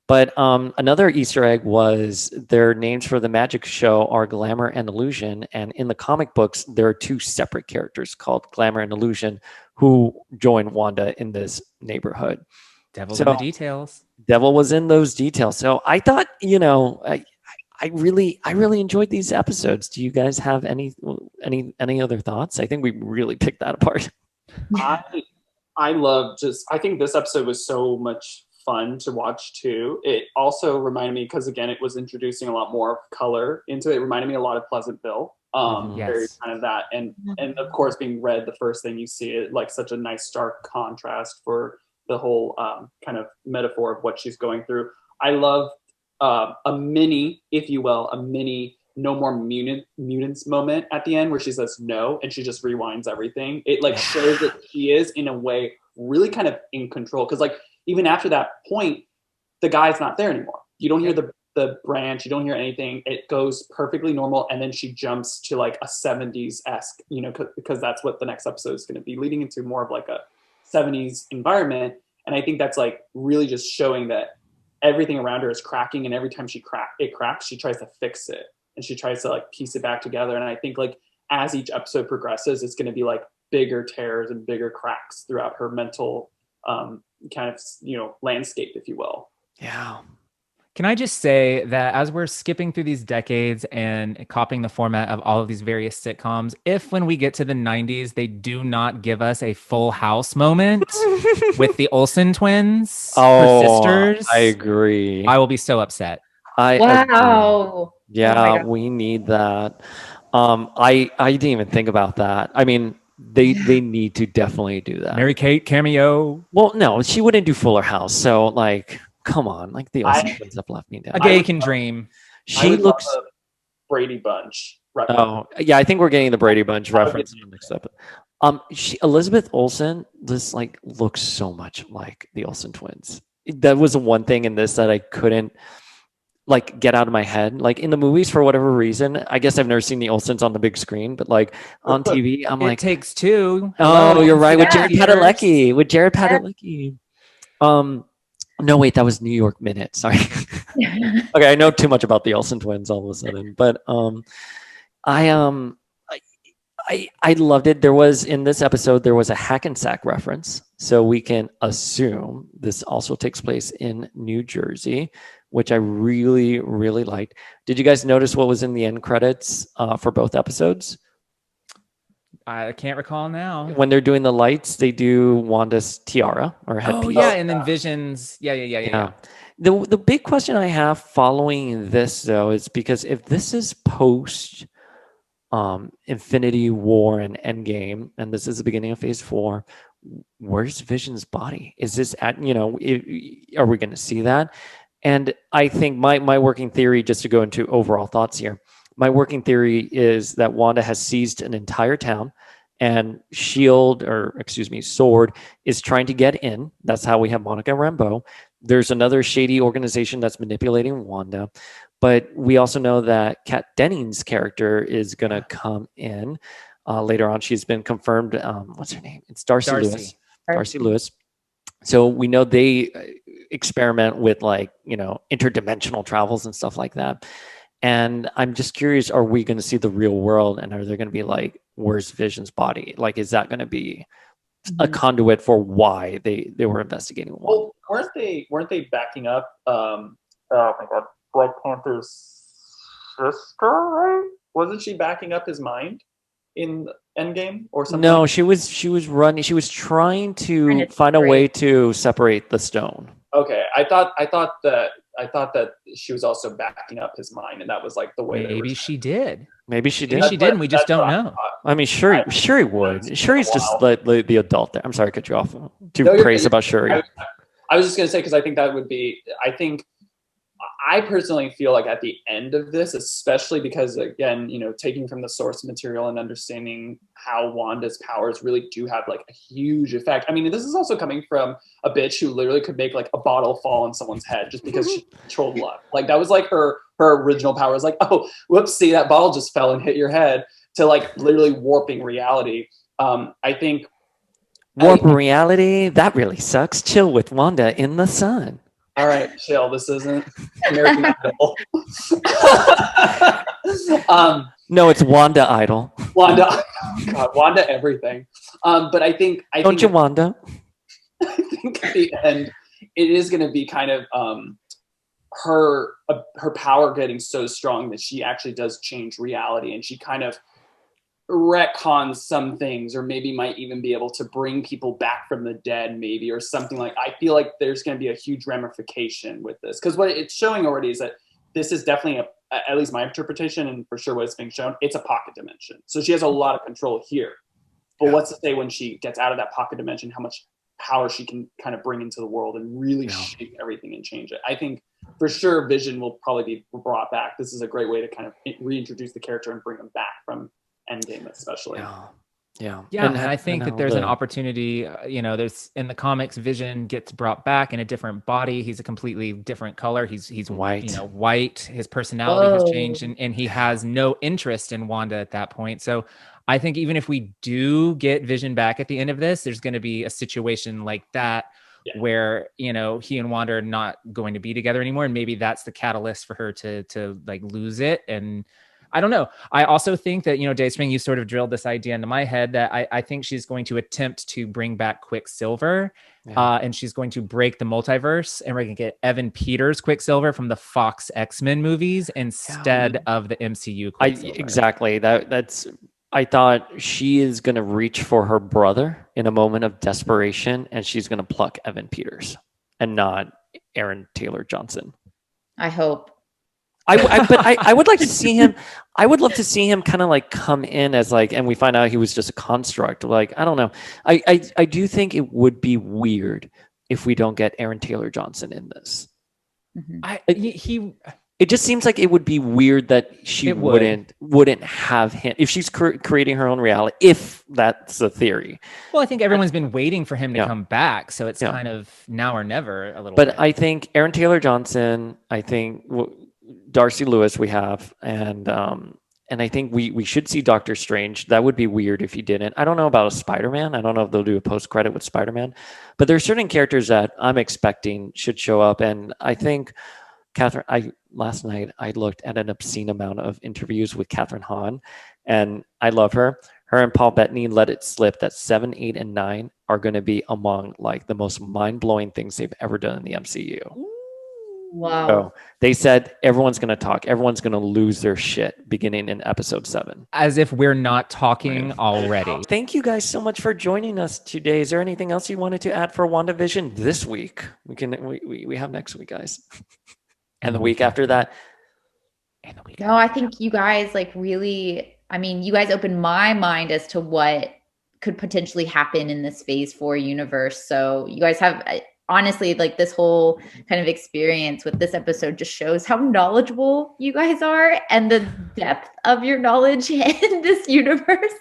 Speaker 1: But another Easter egg was their names for the magic show are Glamour and Illusion. And in the comic books, there are two separate characters called Glamour and Illusion who join Wanda in this neighborhood.
Speaker 2: Devil's in the details.
Speaker 1: Devil was in those details. So I thought, I really enjoyed these episodes. Do you guys have any other thoughts? I think we really picked that apart.
Speaker 3: I think this episode was so much fun to watch too. It also reminded me, because again, it was introducing a lot more color into it. It reminded me a lot of Pleasantville. Very kind of that, and of course, being red, the first thing you see, it like such a nice stark contrast for the whole kind of metaphor of what she's going through. I love a mini, if you will, no more mutants moment at the end where she says no and she just rewinds everything. It like shows that she is in a way really kind of in control, because like even after that point, the guy's not there anymore. You don't hear the branch, you don't hear anything. It goes perfectly normal, and then she jumps to like a 70s-esque, because that's what the next episode is going to be, leading into more of like a 70s environment. And I think that's like really just showing that everything around her is cracking, and every time it cracks, she tries to fix it, and she tries to like piece it back together. And I think like as each episode progresses, it's going to be like bigger tears and bigger cracks throughout her mental kind of landscape, if you will.
Speaker 1: Yeah.
Speaker 2: Can I just say that as we're skipping through these decades and copying the format of all of these various sitcoms, if when we get to the 90s, they do not give us a Full House moment with the Olsen twins, her sisters,
Speaker 1: I agree.
Speaker 2: I will be so upset.
Speaker 4: Wow.
Speaker 1: Yeah, we need that. I didn't even think about that. I mean, they need to definitely do that.
Speaker 2: Mary Kate cameo.
Speaker 1: Well, no, she wouldn't do Fuller House. So like, come on, like the Olsen twins have left me down.
Speaker 2: A gay can dream.
Speaker 1: She looks
Speaker 3: Brady Bunch.
Speaker 1: Oh yeah, I think we're getting the Brady Bunch reference in the next episode. Elizabeth Olsen just like looks so much like the Olsen twins. That was the one thing in this that I couldn't like get out of my head. Like in the movies, for whatever reason, I guess I've never seen the Olsens on the big screen, but like on TV, I'm like,
Speaker 2: It Takes Two.
Speaker 1: oh, you're right, with
Speaker 4: Yeah.
Speaker 1: Jared Padalecki. No, wait, that was New York Minute. Sorry. Okay, I know too much about the Olsen twins all of a sudden, but I loved it. There was in this episode there was a Hackensack reference, so we can assume this also takes place in New Jersey, which I really liked. Did you guys notice what was in the end credits for both episodes?
Speaker 2: I can't recall now.
Speaker 1: When they're doing the lights, they do Wanda's tiara or headpiece.
Speaker 2: Oh yeah, and then Visions. Yeah.
Speaker 1: The big question I have following this though is because if this is post Infinity War and Endgame, and this is the beginning of Phase 4, where's Vision's body? Is this at are we going to see that? And I think my working theory, just to go into overall thoughts here, my working theory is that Wanda has seized an entire town, and Sword is trying to get in. That's how we have Monica Rambeau. there's another shady organization that's manipulating Wanda. But we also know that Kat Dennings' character is going to come in later on. She's been confirmed. What's her name? It's Darcy Lewis. Darcy Lewis. So we know they experiment with like, interdimensional travels and stuff like that. And I'm just curious, are we going to see the real world, and are there going to be like, where's Vision's body? Like, is that going to be a conduit for why they were investigating Wanda?
Speaker 3: Well, weren't they backing up oh my god, Black Panther's sister, right? Wasn't she backing up his mind in Endgame or something?
Speaker 1: No, she was running. She was trying to find a way to separate the stone.
Speaker 3: Okay, I thought that she was also backing up his mind, and that was like the way.
Speaker 2: Maybe she did.
Speaker 1: Maybe she did.
Speaker 2: Maybe she did, and we just don't know.
Speaker 1: I mean, Shuri would. Shuri's just the adult there. I'm sorry, I cut you off. Too crazy about Shuri.
Speaker 3: I was just gonna say, because I think that would be. I personally feel like at the end of this, especially because, again, taking from the source material and understanding how Wanda's powers really do have like a huge effect. I mean, this is also coming from a bitch who literally could make like a bottle fall on someone's head just because she controlled luck. Like that was like her original power was like, oh, whoops, see, that ball just fell and hit your head, to like literally warping reality. I think
Speaker 1: reality, that really sucks. Chill with Wanda in the sun.
Speaker 3: All right, chill. This isn't American Idol.
Speaker 1: No, it's Wanda Idol.
Speaker 3: Wanda, God, Wanda everything. But I think
Speaker 1: you, Wanda?
Speaker 3: I think at the end, it is going to be kind of her power getting so strong that she actually does change reality, and she kind of retcons some things, or maybe might even be able to bring people back from the dead, maybe, or something. Like, I feel like there's going to be a huge ramification with this, because what it's showing already is that this is definitely at least my interpretation, and for sure what it's being shown, it's a pocket dimension. So she has a lot of control here, but what's to say when she gets out of that pocket dimension, how much power she can kind of bring into the world and really shape everything and change it. I think for sure Vision will probably be brought back. This is a great way to kind of reintroduce the character and bring him back from Endgame, especially.
Speaker 2: Yeah, and I think that there's an opportunity. There's in the comics, Vision gets brought back in a different body. He's a completely different color. He's
Speaker 1: white.
Speaker 2: White. His personality has changed, and he has no interest in Wanda at that point. So I think even if we do get Vision back at the end of this, there's going to be a situation like that where he and Wanda are not going to be together anymore, and maybe that's the catalyst for her to like lose it. And I don't know. I also think that, Dayspring, you sort of drilled this idea into my head that I think she's going to attempt to bring back Quicksilver, and she's going to break the multiverse, and we're going to get Evan Peters Quicksilver from the Fox X-Men movies instead of the MCU Quicksilver.
Speaker 1: Exactly. I thought she is going to reach for her brother in a moment of desperation, and she's going to pluck Evan Peters and not Aaron Taylor Johnson.
Speaker 4: I hope.
Speaker 1: I would like to see him. I would love to see him kind of like come in as like, and we find out he was just a construct. Like, I don't know. I do think it would be weird if we don't get Aaron Taylor Johnson in this.
Speaker 2: Mm-hmm.
Speaker 1: It just seems like it would be weird that she wouldn't have him if she's creating her own reality. If that's the theory.
Speaker 2: Well, I think everyone's been waiting for him to come back, so it's kind of now or never a little.
Speaker 1: But
Speaker 2: bit.
Speaker 1: I think Aaron Taylor Johnson. I think. Darcy Lewis we have, and I think we should see Doctor Strange. That would be weird if he didn't. I don't know about a Spider-Man. I don't know if they'll do a post-credit with Spider-Man, but there are certain characters that I'm expecting should show up. And I think last night I looked at an obscene amount of interviews with Catherine Hahn, and I love her. Her and Paul Bettany let it slip that 7, 8, and 9 are going to be among like the most mind-blowing things they've ever done in the MCU.
Speaker 4: Wow.
Speaker 1: So they said everyone's going to talk. Everyone's going to lose their shit beginning in episode 7.
Speaker 2: As if we're not talking already.
Speaker 1: Thank you guys so much for joining us today. Is there anything else you wanted to add for WandaVision this week? We have next week, guys. And the week after that.
Speaker 4: No, I think you guys you guys opened my mind as to what could potentially happen in this phase 4 universe. So you guys have... honestly, like this whole kind of experience with this episode just shows how knowledgeable you guys are and the depth of your knowledge in this universe.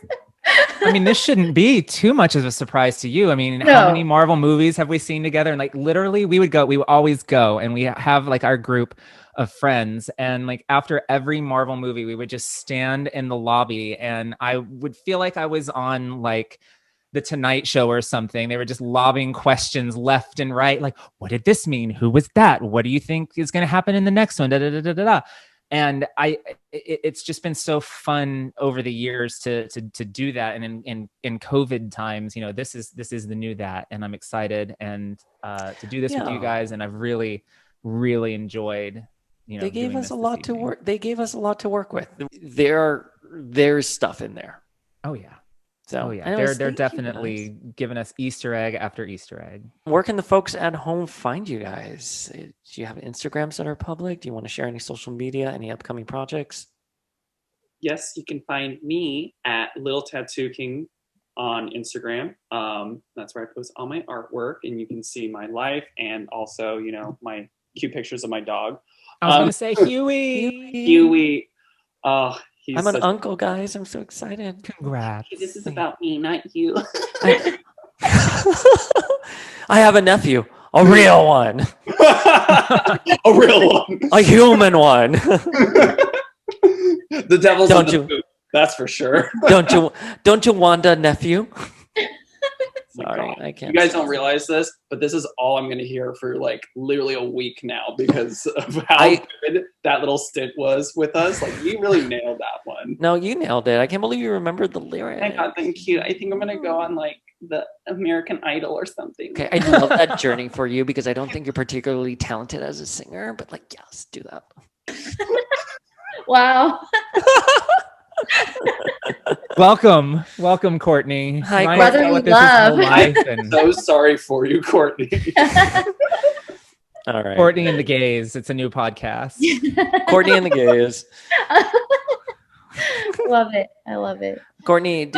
Speaker 2: I mean, this shouldn't be too much of a surprise to you. I mean,
Speaker 4: No.
Speaker 2: how many Marvel movies have we seen together? And like literally we would always go, and we have like our group of friends. And like after every Marvel movie, we would just stand in the lobby, and I would feel like I was on like the Tonight Show or something. They were just lobbing questions left and right. Like, what did this mean? Who was that? What do you think is going to happen in the next one? Da, da, da, da, da, da. And it's just been so fun over the years to do that. And in COVID times, you know, this is the new that, and I'm excited and to do this with you guys. And I've really, really enjoyed, you know,
Speaker 1: They gave
Speaker 2: doing
Speaker 1: us
Speaker 2: this
Speaker 1: a
Speaker 2: this
Speaker 1: lot to
Speaker 2: evening.
Speaker 1: work. They gave us a lot to work with. There's stuff in there.
Speaker 2: Oh yeah.
Speaker 1: So
Speaker 2: Oh yeah.
Speaker 1: anyways,
Speaker 2: They're
Speaker 1: thank you,
Speaker 2: definitely
Speaker 1: guys.
Speaker 2: giving us Easter egg after Easter egg.
Speaker 1: Where can the folks at home find you guys? Do you have Instagrams that are public? Do you want to share any social media, any upcoming projects?
Speaker 3: Yes, you can find me at Little Tattoo King on Instagram. That's where I post all my artwork, and you can see my life and also, you know, my cute pictures of my dog.
Speaker 2: I was going to say Huey.
Speaker 3: Huey. Oh, he's
Speaker 1: I'm an
Speaker 3: such-
Speaker 1: uncle, guys. I'm so excited.
Speaker 2: Congrats.
Speaker 3: This is about me, not you.
Speaker 1: I have a nephew, a real one,
Speaker 3: A real one.
Speaker 1: a human one.
Speaker 3: The devil's
Speaker 1: Don't
Speaker 3: in the
Speaker 1: you-
Speaker 3: food, that's for sure.
Speaker 1: Don't you Wanda nephew?
Speaker 3: My
Speaker 1: Sorry,
Speaker 3: God.
Speaker 1: I can't.
Speaker 3: You guys don't realize this, but this is all I'm going to hear for like literally a week now because of how good that little stint was with us. Like, you really nailed that one.
Speaker 1: No, you nailed it. I can't believe you remembered the lyric.
Speaker 3: Oh my God, thank you. I think I'm going to go on like the American Idol or something.
Speaker 1: Okay, I love that journey for you because I don't think you're particularly talented as a singer, but like, yes, do that.
Speaker 4: Wow.
Speaker 2: Welcome, Courtney.
Speaker 1: Hi,
Speaker 2: Ryan
Speaker 1: Brotherly
Speaker 2: fell with this his whole
Speaker 4: love.
Speaker 2: life, and
Speaker 3: So sorry for you, Courtney.
Speaker 1: All right,
Speaker 2: Courtney and the Gays. It's a new podcast.
Speaker 1: Courtney and the Gays.
Speaker 4: Love it. I love it.
Speaker 1: Courtney,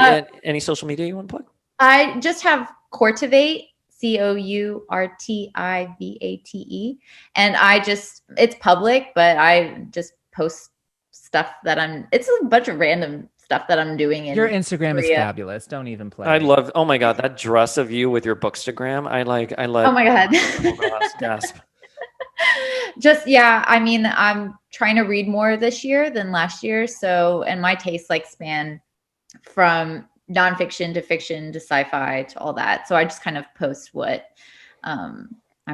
Speaker 1: any social media you want to plug?
Speaker 4: I just have Courtivate, Courtivate. And it's public, but I just post stuff it's a bunch of random stuff that I'm doing.
Speaker 2: Your Instagram is
Speaker 4: Korea.
Speaker 2: fabulous. Don't even play.
Speaker 1: I love. Oh my god, that dress of you with your bookstagram. I like.
Speaker 4: Oh my God.
Speaker 1: Gasp.
Speaker 4: Just, yeah, I mean, I'm trying to read more this year than last year. So, and my tastes like span from nonfiction to fiction to sci-fi to all that. So I just kind of post what I'm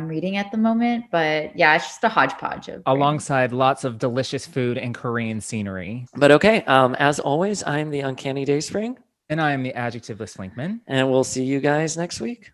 Speaker 4: reading at the moment. But yeah, it's just a hodgepodge of
Speaker 2: Alongside lots of delicious food and Korean scenery.
Speaker 1: But okay, as always, I'm the Uncanny Dayspring,
Speaker 2: And I am the adjectiveless Linkman.
Speaker 1: and we'll see you guys next week.